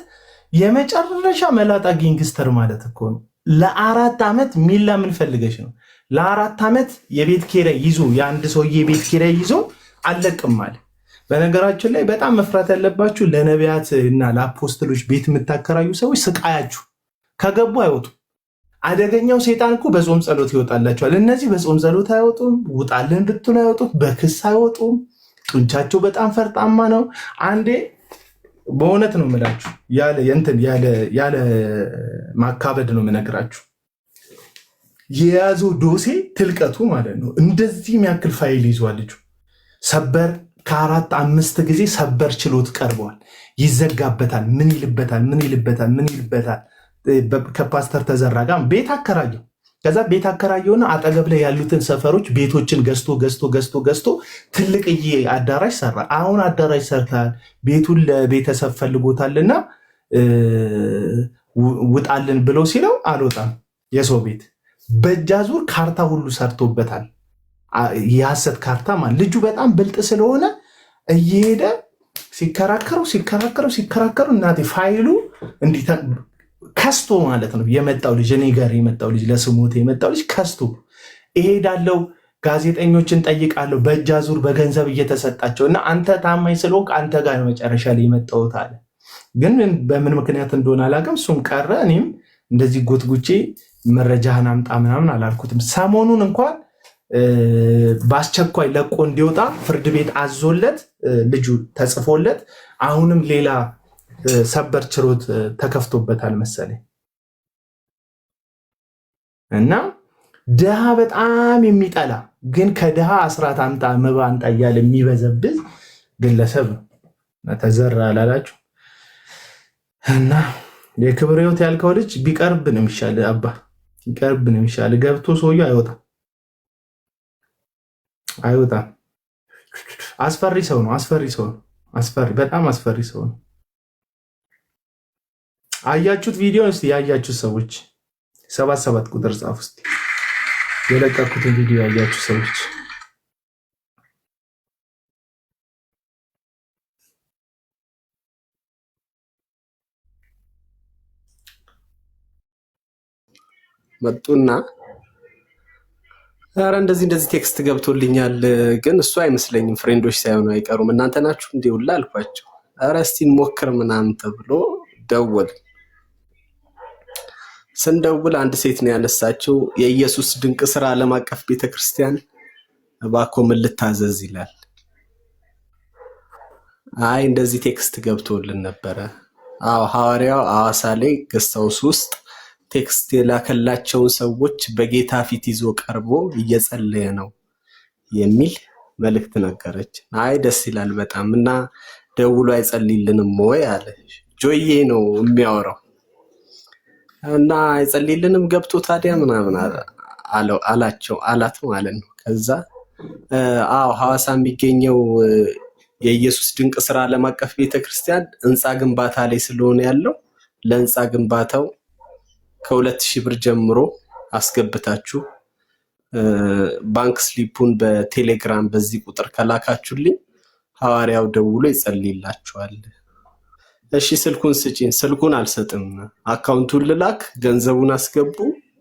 የመጨረሻ መላጣ ጊንግስተር ማለት እኮ ነው። ለ4 ዓመት ሚላ ምን ፈልገሽ ነው? ለ4 ዓመት የቤት ኪራይ ይዞ የአንድ ሰውዬ የቤት ኪራይ ይዞ አለቅም አለ። በነገራችን ላይ በጣም መፍራት ያለባችሁ ለነቢያት እና ለአፖስትሎች ቤት የምታከራዩ ሰዎች ስቃያችሁ ከገቡ አይወጡም። አደገኛው ሰይጣን እኮ በጾም ጸሎት ይወጣላቸዋል። እነዚህ በጾም ጸሎት አይወጡም። ውጣልን ብትሉ አይወጡም። በክስ አይወጡም። ጡንቻቸው በጣም ፈርጣማ ነው። አንዴ በእውነት ነው የምላችሁ፣ ያለ ማካበድ ነው የምነግራችሁ። የያዘው ዶሴ ትልቀቱ ማለት ነው እንደዚህ የሚያክል ፋይል ይዟል ልጁ። ሰበር ከ4-5 ጊዜ ሰበር ችሎት ቀርበዋል። ይዘጋበታል። ምን ይልበታል። ከፓስተር ተዘራ ጋር ቤት አከራየው። ከዛ ቤት አከራየውና አጠገብ ላይ ያሉትን ሰፈሮች ቤቶችን ገዝቶ ትልቅዬ አዳራሽ ሰራ። አሁን አዳራሽ ሰርታል፣ ቤቱን ለቤተሰብ ፈልጎታልና ውጣልን ብለው ሲለው አልወጣም። የሰው ቤት በእጃዙር ካርታ ሁሉ ሰርቶበታል። የሐሰት ካርታ ማለት ልጁ በጣም ብልጥ ስለሆነ እየሄደ ሲከራከሩ እናቴ ፋይሉ እንዲህ ከስቶ ማለት ነው የመጣው ልጅ፣ እኔ ጋር የመጣው ልጅ፣ ለስሞት የመጣው ልጅ ከስቶ እሄዳለሁ፣ ጋዜጠኞችን ጠይቃለሁ፣ በእጃዙር በገንዘብ እየተሰጣቸው እና አንተ ታማኝ ስለሆንክ አንተ ጋር መጨረሻ ላይ የመጣሁት አለ። ግን በምን ምክንያት እንደሆነ አላውቅም። እሱም ቀረ። እኔም እንደዚህ ጎትጉቼ መረጃህን አምጣ ምናምን አላልኩትም። ሰሞኑን እንኳን በአስቸኳይ ለቆ እንዲወጣ ፍርድ ቤት አዞለት ልጁ ተጽፎለት አሁንም ሌላ ሰበር ችሎት ተከፍቶበታል መሰለኝ። እና ድሃ በጣም የሚጠላ ግን ከድሃ አስራት አምጣ መባ አምጣ እያለ የሚበዘብዝ ግለሰብ ነው። ተዘራ አላላችሁ? እና የክብር ሕይወት ያልከው ልጅ ቢቀርብ ነው የሚሻል። አባ ቢቀርብ ነው የሚሻል። ገብቶ ሰውዬው አይወጣም። አስፈሪ ሰው ነው። በጣም አስፈሪ ሰው ነው። አያችሁት? ቪዲዮ እስቲ ያያችሁ ሰዎች 77 ቁጥር ጻፉ እስቲ። የለቀኩትን ቪዲዮ ያያችሁ ሰዎች መጡና ኧረ እንደዚህ ቴክስት ገብቶልኛል፣ ግን እሱ አይመስለኝም ፍሬንዶች ሳይሆኑ አይቀሩም እናንተ ናችሁ እንዲውላ አልኳቸው። ኧረ እስቲ እንሞክር ምናምን ተብሎ ደወል። ስንደውል አንድ ሴት ነው ያነሳችው። የኢየሱስ ድንቅ ስራ ዓለም አቀፍ ቤተክርስቲያን እባክዎ ምን ልታዘዝ ይላል። አይ እንደዚህ ቴክስት ገብቶልን ነበረ። አዎ ሐዋርያው ሐዋሳ ላይ ገስታውስ ውስጥ ቴክስት የላከላቸውን ሰዎች በጌታ ፊት ይዞ ቀርቦ እየጸለየ ነው የሚል መልእክት ነገረች። አይ ደስ ይላል በጣም እና ደውሎ አይጸልይልንም ወይ አለ። ጆዬ ነው የሚያወራው እና አይጸልይልንም ገብቶ ታዲያ ምናምን አላት ማለት ነው። ከዛ አዎ ሐዋሳ የሚገኘው የኢየሱስ ድንቅ ስራ ዓለም አቀፍ ቤተክርስቲያን ህንፃ ግንባታ ላይ ስለሆነ ያለው ለህንፃ ግንባታው ከ2000 ብር ጀምሮ አስገብታችሁ ባንክ ስሊፑን በቴሌግራም በዚህ ቁጥር ከላካችሁልኝ ሐዋርያው ደውሎ ይጸልይላችኋል። እሺ ስልኩን ስጪኝ። ስልኩን አልሰጥም፣ አካውንቱን ልላክ፣ ገንዘቡን አስገቡ፣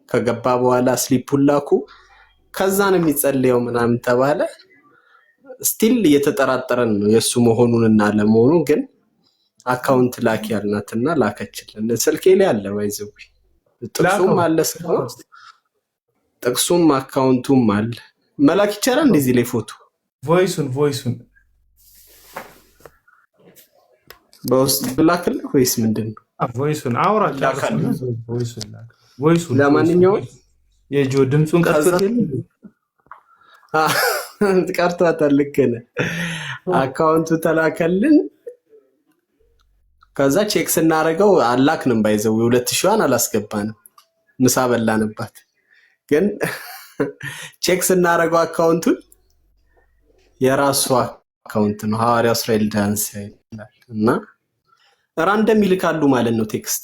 ከገባ በኋላ ስሊፑን ላኩ፣ ከዛ ነው የሚጸልየው ምናምን ተባለ። ስቲል እየተጠራጠረን ነው የሱ መሆኑንና ለመሆኑን፣ ግን አካውንት ላኪ ያልናትና ላከችልን። ስልኬ ላይ አለ ባይዘው ጥቅሱም አለ፣ ጥቅሱም አካውንቱም አለ። መላክ ይቻላል እንደዚህ ላይ ፎቶ ቮይሱን በውስጥ ብላክልህ ወይስ ምንድነው? ቮይሱን አውራ ቮይሱን ለማንኛውም የጆ ድምጹን ቀርቷታል። ልክ ነህ። አካውንቱ ተላከልን። ከዛ ቼክ ስናደርገው አላክንም ባይዘው 2000 አላስገባንም፣ ምሳ በላንባት። ግን ቼክ ስናደርገው አካውንቱን የራሱ አካውንት ነው ሐዋርያው እስራኤል ዳንስ ይላል እና ራንደም ይልካሉ ማለት ነው ቴክስት።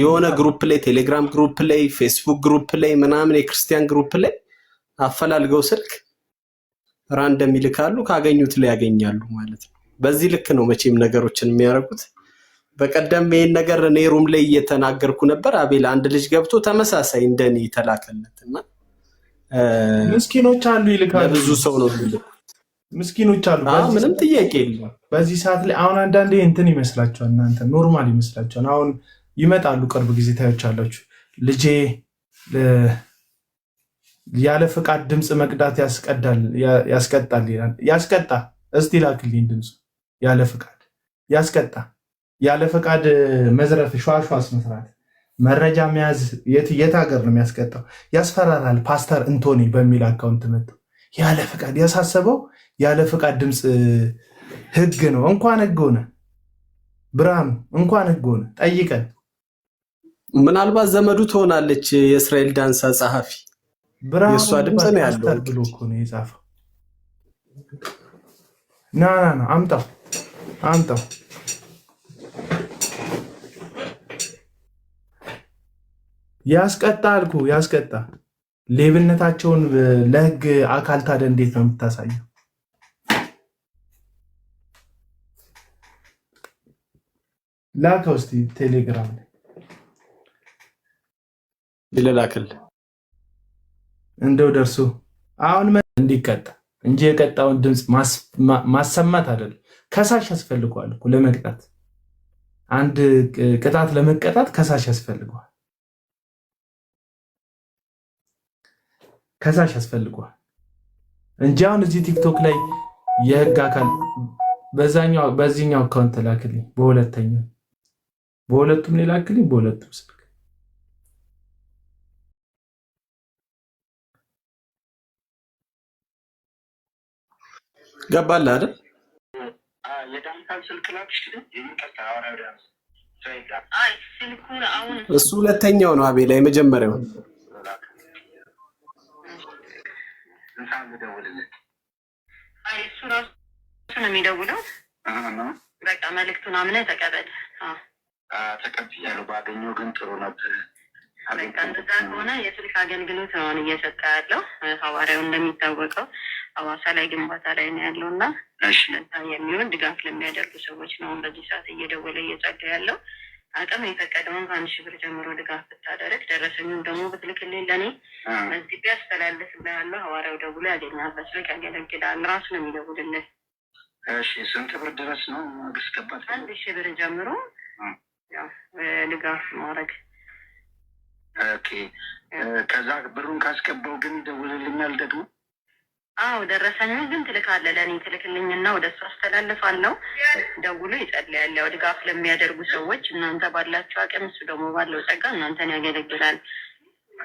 የሆነ ግሩፕ ላይ ቴሌግራም ግሩፕ ላይ ፌስቡክ ግሩፕ ላይ ምናምን የክርስቲያን ግሩፕ ላይ አፈላልገው ስልክ ራንደም ይልካሉ። ካገኙት ላይ ያገኛሉ ማለት ነው። በዚህ ልክ ነው መቼም ነገሮችን የሚያደርጉት። በቀደም ይሄን ነገር እኔ ሩም ላይ እየተናገርኩ ነበር። አቤል አንድ ልጅ ገብቶ ተመሳሳይ እንደኔ ተላከለትና ምስኪኖች አሉ ይልካሉ። ብዙ ሰው ነው የሚልኩት። ምስኪኖች አሉ። ምንም ጥያቄ የለም። በዚህ ሰዓት ላይ አሁን አንዳንዴ እንትን ይመስላችኋል፣ እናንተ ኖርማል ይመስላችኋል። አሁን ይመጣሉ፣ ቅርብ ጊዜ ታዮቻላችሁ። ልጄ ያለ ፈቃድ ድምፅ መቅዳት ያስቀጣል ይላል። ያስቀጣ? እስቲ ላክልኝ ድምፁ። ያለ ፈቃድ ያስቀጣ። ያለ ፈቃድ መዝረፍ፣ ሸዋሸዋስ መስራት፣ መረጃ መያዝ የት ሀገር ነው የሚያስቀጣው? ያስፈራራል። ፓስተር እንቶኒ በሚል አካውንት መጥተው ያለ ፈቃድ ያሳሰበው ያለ ፈቃድ ድምፅ ህግ ነው። እንኳን ህግ ሆነ ብርሃኑ፣ እንኳን ህግ ሆነ። ጠይቀን ምናልባት ዘመዱ ትሆናለች። የእስራኤል ዳንሳ ጸሐፊ የእሷ ድምፅ ነው ያለው ብሎ እኮ ነው የጻፈው። ና አምጣው ያስቀጣ አልኩ፣ ያስቀጣ። ሌብነታቸውን ለህግ አካል ታዲያ እንዴት ነው የምታሳየው? ላከው እስቲ ቴሌግራም ላይ ይልላክል እንደው ደርሶ አሁን እንዲቀጣ እንጂ የቀጣውን ድምፅ ማሰማት አይደለም። ከሳሽ ያስፈልገዋል እኮ ለመቅጣት። አንድ ቅጣት ለመቀጣት ከሳሽ ያስፈልገዋል። ከሳሽ ያስፈልገዋል እንጂ አሁን እዚህ ቲክቶክ ላይ የህግ አካል በዚህኛው አካውንት ላክልኝ፣ በሁለቱም ላክልኝ፣ በሁለቱም ስልክ ገባልህ አይደል? የዳንሳን ስልክ ላክሽ እሱ ሁለተኛው ነው አቤላ፣ የመጀመሪያው እሱ ራሱ ነው የሚደውለው። በቃ መልዕክቱን አምነህ ተቀበል። ተቀብያለሁ። ባገኘው ግን ጥሩ ነበር። በቃ እንደዛ ከሆነ የስልክ አገልግሎት ነው እየሰጠ ያለው ሐዋርያው። እንደሚታወቀው ሐዋሳ ላይ ግንባታ ላይ ነው ያለው እና ለዛ የሚሆን ድጋፍ ለሚያደርጉ ሰዎች ነው በዚህ ሰዓት እየደወለ እየጸዳ ያለው። አቅም የፈቀደውን ከ1,000 ብር ጀምሮ ድጋፍ ብታደርግ፣ ደረሰኙን ደግሞ ብትልክልኝ ለእኔ መዝግቤ አስተላልፍልሃለሁ። ሐዋርያው ደውሎ ያገኛል። በስልክ ያገለግላል። ራሱ ነው የሚደውልልህ። እሺ፣ ስንት ብር ድረስ ነው ማስገባት? 1,000 ብር ጀምሮ ድጋፍ ማድረግ። ኦኬ። ከዛ ብሩን ካስገባው ግን ይደውልልኛል ደግሞ? አዎ፣ ደረሰኙ ግን ትልካለህ ለእኔ ትልክልኝና ወደ እሱ አስተላልፋለሁ። ደውሎ ይጸልያል። ያው ድጋፍ ለሚያደርጉ ሰዎች እናንተ ባላቸው አቅም፣ እሱ ደግሞ ባለው ጸጋ እናንተን ያገለግላል።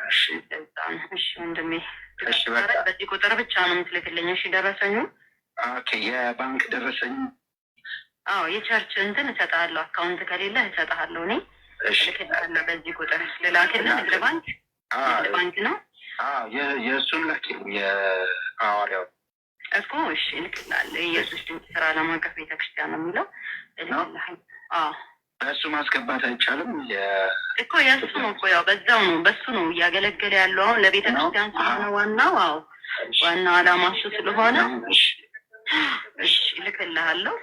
እሺ ወንድሜ፣ በዚህ ቁጥር ብቻ ነው የምትልክልኝ። እሺ፣ ደረሰኙ። ኦኬ። የባንክ ደረሰኝ? አዎ፣ የቸርች እንትን እሰጥሃለሁ። አካውንት ከሌለ እሰጥሃለሁ እኔ እልክልሃለሁ። በዚህ ቁጥር ልላክልህ። ንግድ ባንክ ነው። የእሱን ላኪ። የሐዋርያው እኮ እሺ፣ እልክልሃለሁ። የኢየሱስ ድንቅ ስራ ዓለም አቀፍ ቤተክርስቲያን ነው የሚለው። እልክልሃለሁ። በእሱ ማስገባት አይቻልም እኮ? የእሱ ነው እኮ፣ ያው በዛው ነው፣ በሱ ነው እያገለገለ ያለው አሁን ለቤተክርስቲያን ስለሆነ ዋናው። አዎ፣ ዋናው ዓላማ እሱ ስለሆነ እሺ፣ እልክልሃለሁ።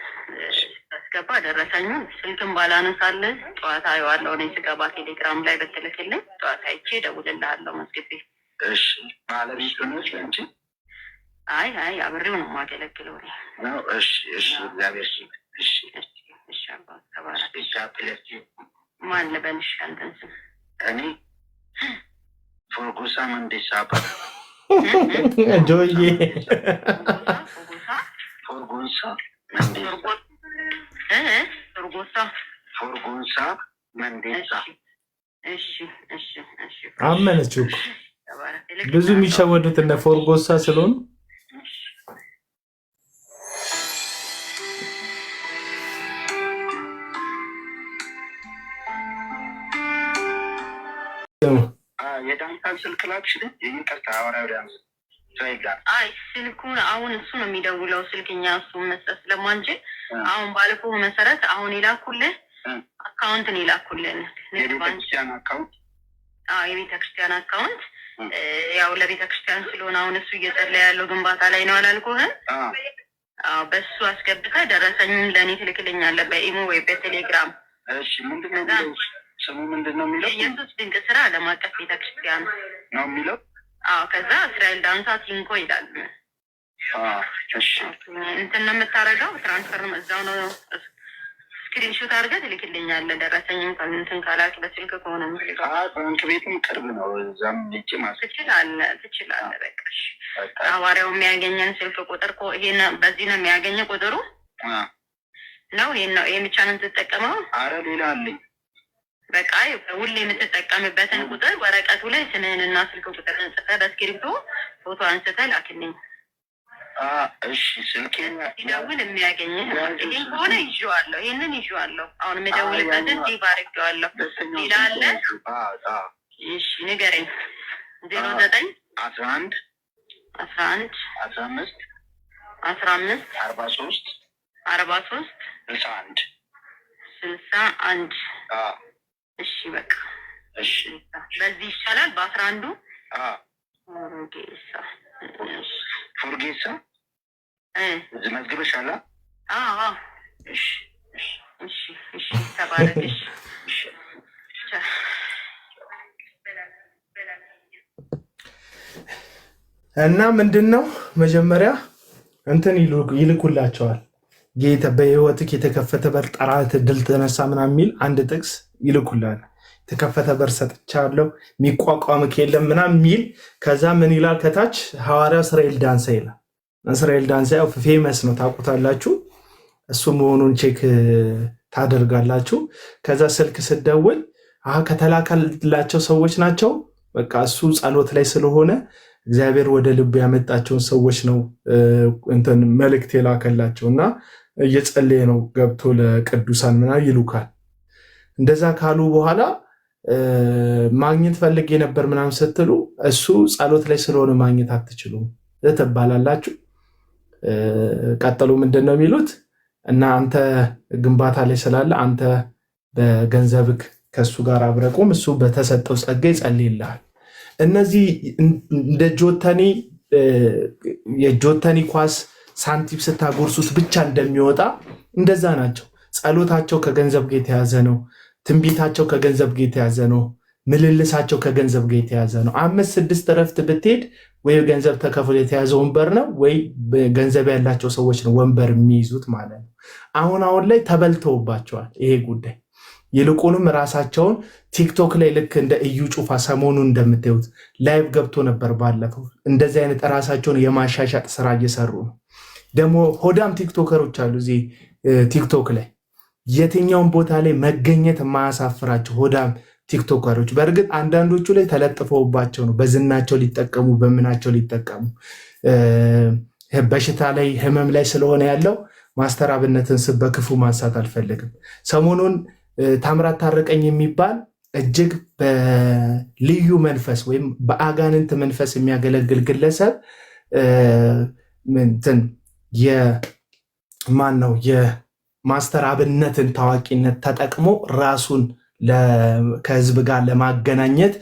አስገባ ደረሰኙን። ስልክም ባላነሳልህ ጠዋት አየዋለሁ እኔ ስገባ ቴሌግራም ላይ በትልክልኝ ጠዋት አይቼ እደውልልሃለሁ መዝግቤ። እሺ። ባለቤት ሆነች አንቺ? አይ አብሬው ነው የማገለግለው እኔ። እሺ፣ እግዚአብሔር እሺ፣ አባት ተባረክ። ማን ልበልሽ አንተን ስም? እኔ ፎርጎሳ መንዴሳ ጆዬ ፎርጎሳ መንዴሳ። አመነችው። ብዙ የሚሸወዱት እነ ፎርጎሳ ስለሆኑ የዳንሳን ስልክ ላክሽ? ይቅርታ፣ ሐዋርያው ዳንስ ስልኩን አሁን እሱ ነው የሚደውለው። ስልክኛ እሱ መስጠት ስለማንችል አሁን ባልኩህ መሰረት አሁን የላኩልህ አካውንትን የላኩልን የቤተክርስቲያን አካውንት። የቤተክርስቲያን አካውንት ያው ለቤተክርስቲያን ስለሆነ አሁን እሱ እየጸለየ ያለው ግንባታ ላይ ነው አላልኩህም? በሱ አስገብተህ ደረሰኙን ለእኔ ትልክልኛለህ በኢሞ ወይ በቴሌግራም። እሺ። ምንድነው ስሙ? ምንድነው የሚለው? ኢየሱስ ድንቅ ስራ ዓለም አቀፍ ቤተክርስቲያን ነው የሚለው። ከዛ እስራኤል ዳንሳ ቲንኮ ይላል። እሺ እንትን ነው የምታደርገው። ትራንስፈር እዛው ነው ስክሪንሾት አድርገህ ትልክልኛለህ። ደረሰኝም እንትን ካላክ በስልክ ከሆነ ባንክ ቤትም ቅርብ ነው። እዛም ልጭ ትችላለህ። በቃ ሐዋርያው የሚያገኘን ስልክ ቁጥር ይሄን በዚህ ነው የሚያገኘ ቁጥሩ ነው። ይሄን ነው ብቻ ነው የምትጠቀመው? አረ ሌላ አለኝ። በቃ ሁሌ የምትጠቀምበትን ቁጥር ወረቀቱ ላይ ስምህንና ስልክ ቁጥርን ጽፈህ በስክሪፕቶ ፎቶ አንስተህ ላክልኝ። እሺ ስልኬን ሲደውል የሚያገኝህ ይሄን ከሆነ ይዤዋለሁ። ይሄንን ይዤዋለሁ። አሁን የምደውልበትን ሴቭ አድርጌዋለሁ። ሌላ አለ? እሺ ንገረኝ። 09 11 15 43 61 እሺ በቃ እሺ በዚህ ይሻላል። በ11 ፎርጌሳ መዝግበሻል? እሺ እሺ እሺ ተባረክሽ። እና ምንድነው መጀመሪያ እንትን ይልኩላቸዋል። ጌታ በህይወትክ የተከፈተ በር ጠራት ድል ተነሳ ምናምን የሚል አንድ ጥቅስ ይልኩላል። የተከፈተ በር ሰጥቻለሁ የሚቋቋምክ የለም ምናምን የሚል ከዛ ምን ይላል ከታች ሐዋርያው እስራኤል ዳንሳ ይላል። እስራኤል ዳንሳ ያው ፌመስ ነው ታውቁታላችሁ። እሱ መሆኑን ቼክ ታደርጋላችሁ። ከዛ ስልክ ስደውል ከተላከላቸው ሰዎች ናቸው። በቃ እሱ ጸሎት ላይ ስለሆነ እግዚአብሔር ወደ ልቡ ያመጣቸውን ሰዎች ነው እንትን መልእክት የላከላቸው እና እየጸለየ ነው ገብቶ ለቅዱሳን ምናምን ይሉካል። እንደዛ ካሉ በኋላ ማግኘት ፈልጌ ነበር ምናምን ስትሉ እሱ ጸሎት ላይ ስለሆነ ማግኘት አትችሉም ትባላላችሁ። ቀጠሉ ምንድን ነው የሚሉት እና አንተ ግንባታ ላይ ስላለ አንተ በገንዘብክ ከእሱ ጋር አብረቁም፣ እሱ በተሰጠው ጸጋ ይጸልይልሃል። እነዚህ እንደ የጆተኒ ኳስ ሳንቲም ስታጎርሱት ብቻ እንደሚወጣ እንደዛ ናቸው። ጸሎታቸው ከገንዘብ ጋር የተያዘ ነው። ትንቢታቸው ከገንዘብ ጋር የተያዘ ነው። ምልልሳቸው ከገንዘብ ጋር የተያዘ ነው። 5-6 እረፍት ብትሄድ ወይ ገንዘብ ተከፍሎ የተያዘ ወንበር ነው ወይ ገንዘብ ያላቸው ሰዎች ነው ወንበር የሚይዙት ማለት ነው። አሁን ላይ ተበልተውባቸዋል ይሄ ጉዳይ። ይልቁንም ራሳቸውን ቲክቶክ ላይ ልክ እንደ እዩ ጩፋ ሰሞኑን እንደምታዩት ላይቭ ገብቶ ነበር ባለፈው። እንደዚህ አይነት ራሳቸውን የማሻሻጥ ስራ እየሰሩ ነው። ደግሞ ሆዳም ቲክቶከሮች አሉ እዚህ ቲክቶክ ላይ የትኛውን ቦታ ላይ መገኘት የማያሳፍራቸው ሆዳም ቲክቶከሮች። በእርግጥ አንዳንዶቹ ላይ ተለጥፈውባቸው ነው በዝናቸው ሊጠቀሙ በምናቸው ሊጠቀሙ። በሽታ ላይ ህመም ላይ ስለሆነ ያለው ማስተር አብነትን ስብ በክፉ ማንሳት አልፈልግም። ሰሞኑን ታምራት ታረቀኝ የሚባል እጅግ በልዩ መንፈስ ወይም በአጋንንት መንፈስ የሚያገለግል ግለሰብ ማን ነው የማስተር አብነትን ታዋቂነት ተጠቅሞ ራሱን ከህዝብ ጋር ለማገናኘት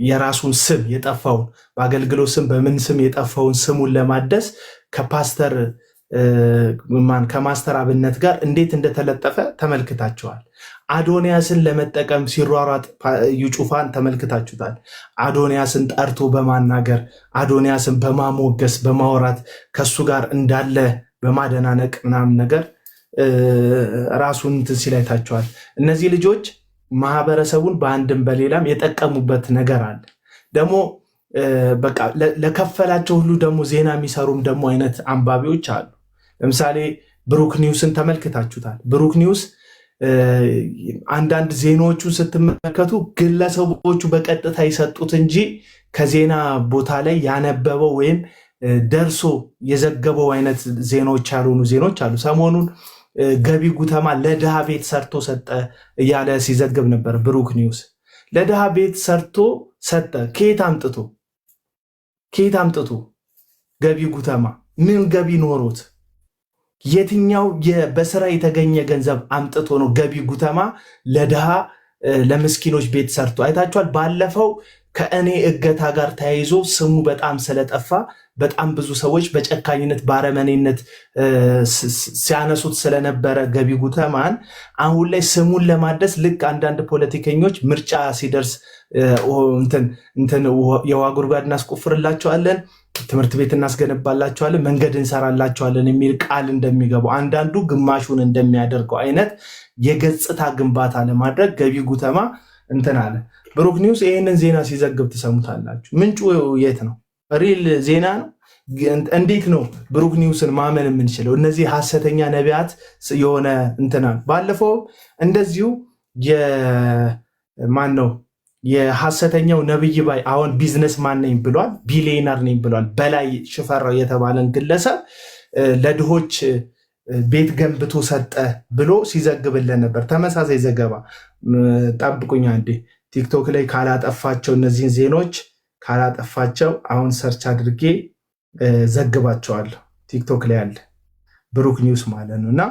የራሱን ስም የጠፋውን በአገልግሎት ስም በምን ስም የጠፋውን ስሙን ለማደስ ከማስተር አብነት ጋር እንዴት እንደተለጠፈ ተመልክታችኋል። አዶንያስን ለመጠቀም ሲሯሯጥ ዩጩፋን ተመልክታችሁታል። አዶንያስን ጠርቶ በማናገር አዶንያስን በማሞገስ በማውራት ከሱ ጋር እንዳለ በማደናነቅ ምናምን ነገር ራሱን እንትን ሲል አይታችኋል። እነዚህ ልጆች ማህበረሰቡን በአንድም በሌላም የጠቀሙበት ነገር አለ። ደግሞ በቃ ለከፈላቸው ሁሉ ደግሞ ዜና የሚሰሩም ደግሞ አይነት አንባቢዎች አሉ። ለምሳሌ ብሩክ ኒውስን ተመልክታችሁታል። ብሩክ ኒውስ አንዳንድ ዜናዎቹን ስትመለከቱ ግለሰቦቹ በቀጥታ የሰጡት እንጂ ከዜና ቦታ ላይ ያነበበው ወይም ደርሶ የዘገበው አይነት ዜናዎች ያልሆኑ ዜናዎች አሉ። ሰሞኑን ገቢ ጉተማ ለድሃ ቤት ሰርቶ ሰጠ እያለ ሲዘግብ ነበር። ብሩክ ኒውስ ለድሃ ቤት ሰርቶ ሰጠ። ከየት አምጥቶ ገቢ ጉተማ ምን ገቢ ኖሮት የትኛው በስራ የተገኘ ገንዘብ አምጥቶ ነው ገቢ ጉተማ ለድሃ ለምስኪኖች ቤት ሰርቶ? አይታችኋል። ባለፈው ከእኔ እገታ ጋር ተያይዞ ስሙ በጣም ስለጠፋ በጣም ብዙ ሰዎች በጨካኝነት ባረመኔነት ሲያነሱት ስለነበረ ገቢ ጉተማን አሁን ላይ ስሙን ለማደስ ልክ አንዳንድ ፖለቲከኞች ምርጫ ሲደርስ የውሃ ጉድጓድ እናስቆፍርላቸዋለን፣ ትምህርት ቤት እናስገነባላቸዋለን፣ መንገድ እንሰራላቸዋለን የሚል ቃል እንደሚገቡ አንዳንዱ ግማሹን እንደሚያደርገው አይነት የገጽታ ግንባታ ለማድረግ ገቢ ጉተማ አለ። ብሩክ ኒውስ ይህንን ዜና ሲዘግብ ትሰሙታላችሁ። ምንጩ የት ነው? ሪል ዜና ነው። እንዴት ነው ብሩክ ኒውስን ማመን የምንችለው? እነዚህ ሐሰተኛ ነቢያት የሆነ ባለፈው እንደዚሁ ማን ነው የሐሰተኛው ነብይ ባይ አሁን ቢዝነስ ማን ነኝ ብሏል፣ ቢሊየነር ነኝ ብሏል። በላይ ሽፈራው የተባለን ግለሰብ ለድሆች ቤት ገንብቶ ሰጠ ብሎ ሲዘግብልን ነበር። ተመሳሳይ ዘገባ ጠብቁኝ አንዴ ቲክቶክ ላይ ካላጠፋቸው እነዚህን ዜናዎች ካላጠፋቸው አሁን ሰርች አድርጌ ዘግባቸዋለሁ። ቲክቶክ ላይ አለ ብሩክ ኒውስ ማለት ነው። እና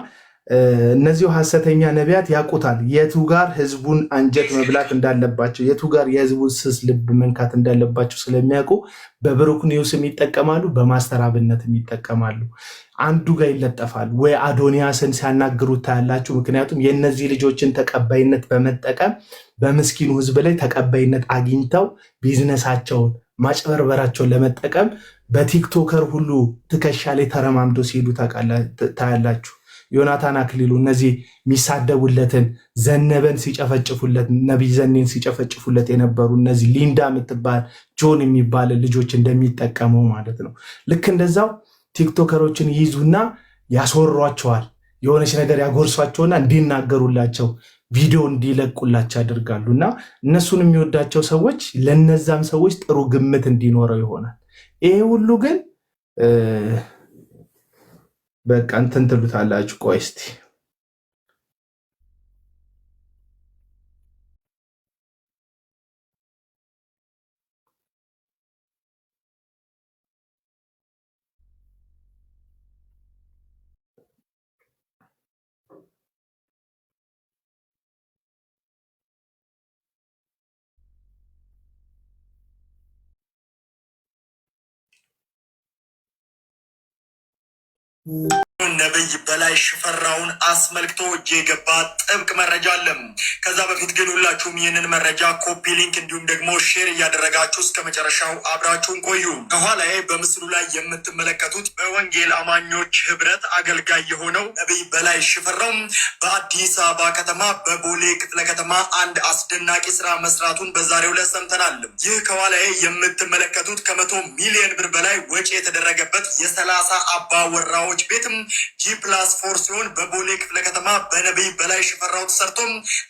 እነዚሁ ሐሰተኛ ነቢያት ያውቁታል የቱ ጋር ህዝቡን አንጀት መብላት እንዳለባቸው፣ የቱ ጋር የህዝቡን ስስ ልብ መንካት እንዳለባቸው ስለሚያውቁ በብሩክ ኒውስም ይጠቀማሉ፣ በማስተራብነትም ይጠቀማሉ። አንዱ ጋር ይለጠፋል ወይ አዶኒያስን ሲያናግሩት ታያላችሁ። ምክንያቱም የእነዚህ ልጆችን ተቀባይነት በመጠቀም በምስኪኑ ህዝብ ላይ ተቀባይነት አግኝተው ቢዝነሳቸውን ማጭበርበራቸውን ለመጠቀም በቲክቶከር ሁሉ ትከሻ ላይ ተረማምዶ ሲሄዱ ታያላችሁ። ዮናታን አክሊሉ እነዚህ የሚሳደቡለትን ዘነበን ሲጨፈጭፉለት ነቢይ ዘኔን ሲጨፈጭፉለት የነበሩ እነዚህ ሊንዳ የምትባል ጆን የሚባል ልጆች እንደሚጠቀመው ማለት ነው። ልክ እንደዛው ቲክቶከሮችን ይይዙና ያስወሯቸዋል። የሆነች ነገር ያጎርሷቸውና እንዲናገሩላቸው ቪዲዮ እንዲለቁላቸው ያደርጋሉ። እና እነሱን የሚወዳቸው ሰዎች ለነዛም ሰዎች ጥሩ ግምት እንዲኖረው ይሆናል። ይሄ ሁሉ ግን በቃ ትሉታላችሁ። ቆይ እስቲ ነብይ በላይ ሽፈራውን አስመልክቶ እጅ የገባ ጥብቅ መረጃ አለ። ከዛ በፊት ግን ሁላችሁም ይህንን መረጃ ኮፒ ሊንክ እንዲሁም ደግሞ ሼር እያደረጋችሁ እስከ መጨረሻው አብራችሁን ቆዩ። ከኋላዬ በምስሉ ላይ የምትመለከቱት በወንጌል አማኞች ህብረት አገልጋይ የሆነው ነብይ በላይ ሽፈራው በአዲስ አበባ ከተማ በቦሌ ክፍለ ከተማ አንድ አስደናቂ ስራ መስራቱን በዛሬው ዕለት ሰምተናል። ይህ ከኋላዬ የምትመለከቱት ከ100 ሚሊዮን ብር በላይ ወጪ የተደረገበት የ30 አባወራዎች ቤትም G+4 ሲሆን በቦሌ ክፍለ ከተማ በነብይ በላይ ሽፈራው ተሰርቶ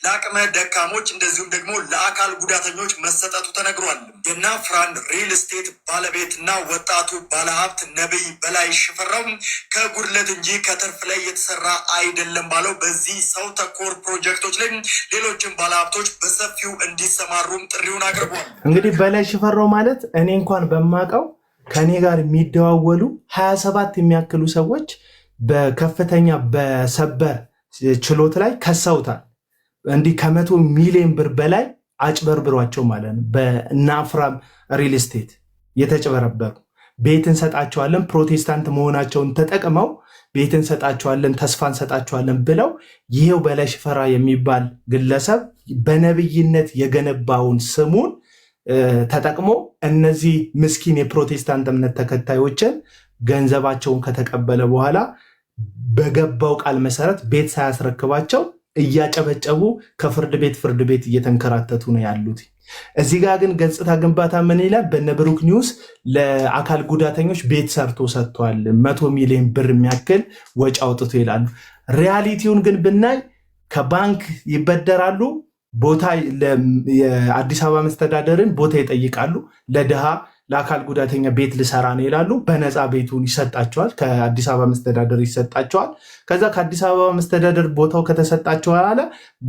ለአቅመ ደካሞች እንደዚሁም ደግሞ ለአካል ጉዳተኞች መሰጠቱ ተነግሯል። የናፍራን ሪል ስቴት ባለቤትና ወጣቱ ባለሀብት ነብይ በላይ ሽፈራው ከጉድለት እንጂ ከትርፍ ላይ የተሰራ አይደለም ባለው በዚህ ሰው ተኮር ፕሮጀክቶች ላይ ሌሎችም ባለሀብቶች በሰፊው እንዲሰማሩም ጥሪውን አቅርቧል። እንግዲህ በላይ ሽፈራው ማለት እኔ እንኳን በማውቀው ከኔ ጋር የሚደዋወሉ 27 የሚያክሉ ሰዎች በከፍተኛ በሰበር ችሎት ላይ ከሰውታል። እንዲህ ከ100 ሚሊዮን ብር በላይ አጭበርብሯቸው ማለት ነው። በናፍራም ሪል ስቴት የተጭበረበሩ ቤት እንሰጣቸዋለን፣ ፕሮቴስታንት መሆናቸውን ተጠቅመው ቤት እንሰጣቸዋለን፣ ተስፋ እንሰጣቸዋለን ብለው ይሄው በላይ ሽፈራ የሚባል ግለሰብ በነብይነት የገነባውን ስሙን ተጠቅሞ እነዚህ ምስኪን የፕሮቴስታንት እምነት ተከታዮችን ገንዘባቸውን ከተቀበለ በኋላ በገባው ቃል መሰረት ቤት ሳያስረክባቸው እያጨበጨቡ ከፍርድ ቤት እየተንከራተቱ ነው ያሉት። እዚህ ጋር ግን ገጽታ ግንባታ ምን ይላል? በነ ብሩክ ኒውስ ለአካል ጉዳተኞች ቤት ሰርቶ ሰጥቷል፣ 100 ሚሊዮን ብር የሚያክል ወጪ አውጥቶ ይላሉ። ሪያሊቲውን ግን ብናይ ከባንክ ይበደራሉ፣ ቦታ የአዲስ አበባ መስተዳደርን ቦታ ይጠይቃሉ። ለድሃ ለአካል ጉዳተኛ ቤት ልሰራ ነው ይላሉ። በነፃ ቤቱን ይሰጣቸዋል፣ ከአዲስ አበባ መስተዳደር ይሰጣቸዋል። ከዛ ከአዲስ አበባ መስተዳደር ቦታው ከተሰጣቸው በኋላ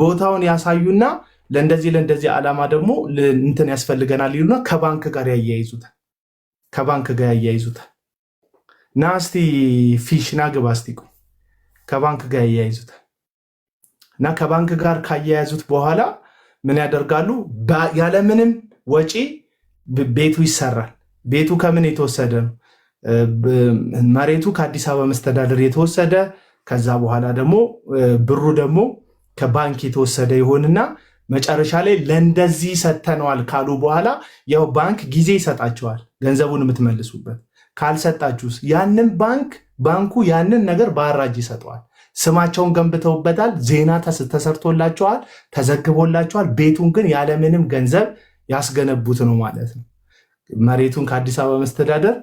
ቦታውን ያሳዩና ለእንደዚህ ዓላማ ደግሞ እንትን ያስፈልገናል ይሉና ከባንክ ጋር ያያይዙታል። ና እስቲ ፊሽ ና ግባ እስቲ ከባንክ ጋር ያያይዙታል። እና ከባንክ ጋር ካያያዙት በኋላ ምን ያደርጋሉ? ያለምንም ወጪ ቤቱ ይሰራል። ቤቱ ከምን የተወሰደ ነው? መሬቱ ከአዲስ አበባ መስተዳደር የተወሰደ፣ ከዛ በኋላ ደግሞ ብሩ ደግሞ ከባንክ የተወሰደ ይሆንና መጨረሻ ላይ ለእንደዚህ ሰጥተነዋል ካሉ በኋላ ያው ባንክ ጊዜ ይሰጣቸዋል ገንዘቡን የምትመልሱበት። ካልሰጣችሁስ ያንን ባንኩ ያንን ነገር በአራጅ ይሰጠዋል። ስማቸውን ገንብተውበታል፣ ዜና ተሰርቶላቸዋል፣ ተዘግቦላቸዋል። ቤቱን ግን ያለምንም ገንዘብ ያስገነቡት ነው ማለት ነው። መሬቱን ከአዲስ አበባ መስተዳደር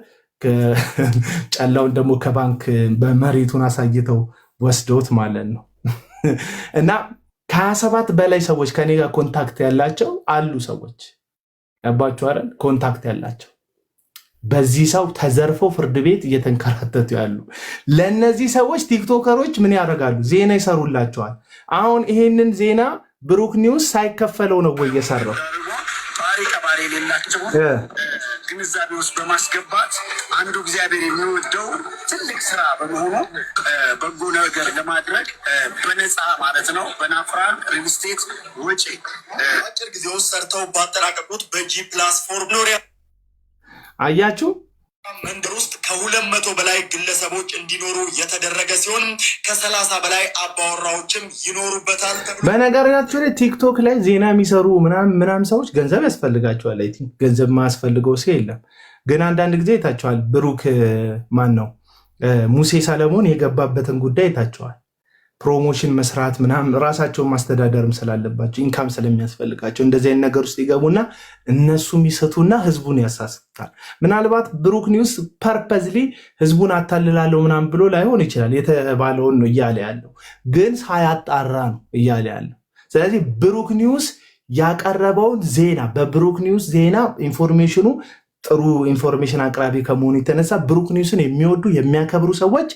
ጨላውን ደግሞ ከባንክ በመሬቱን አሳይተው ወስደውት ማለት ነው። እና ከ27 በላይ ሰዎች ከኔ ጋር ኮንታክት ያላቸው አሉ። ሰዎች ያባችሁ አይደል? ኮንታክት ያላቸው በዚህ ሰው ተዘርፈው ፍርድ ቤት እየተንከራተቱ ያሉ። ለእነዚህ ሰዎች ቲክቶከሮች ምን ያደርጋሉ? ዜና ይሰሩላቸዋል። አሁን ይሄንን ዜና ብሩክ ኒውስ ሳይከፈለው ነው ወይ የሰራው? ቀባሪ የሌላቸው ግንዛቤ ውስጥ በማስገባት አንዱ እግዚአብሔር የሚወደው ትልቅ ስራ በመሆኑ በጎ ነገር ለማድረግ በነፃ ማለት ነው በናፍራን ሪል ስቴት ወጪ አጭር ጊዜ ውስጥ ሰርተው ባጠናቀቁት በጂ+4 ኖሪያ አያችሁ መንደር ውስጥ ከ200 በላይ ግለሰቦች እንዲኖሩ የተደረገ ሲሆን ከ30 በላይ አባወራዎችም ይኖሩበታል። በነገራችሁ ላይ ቲክቶክ ላይ ዜና የሚሰሩ ምናምን ሰዎች ገንዘብ ያስፈልጋቸዋል። አይ ቲንክ ገንዘብ ማያስፈልገው ሰው የለም። ግን አንዳንድ ጊዜ ይታቸዋል። ብሩክ ማን ነው ሙሴ ሰለሞን የገባበትን ጉዳይ ይታቸዋል። ፕሮሞሽን መስራት ምናምን ራሳቸውን ማስተዳደርም ስላለባቸው ኢንካም ስለሚያስፈልጋቸው እንደዚህ አይነት ነገር ውስጥ ይገቡና እነሱ የሚሰቱና ህዝቡን ያሳስታል። ምናልባት ብሩክ ኒውስ ፐርፐዝሊ ህዝቡን አታልላለሁ ምናምን ብሎ ላይሆን ይችላል። የተባለውን ነው እያለ ያለው፣ ግን ሳያጣራ ነው እያለ ያለው። ስለዚህ ብሩክ ኒውስ ያቀረበውን ዜና በብሩክ ኒውስ ዜና ኢንፎርሜሽኑ ጥሩ ኢንፎርሜሽን አቅራቢ ከመሆኑ የተነሳ ብሩክ ኒውስን የሚወዱ የሚያከብሩ ሰዎች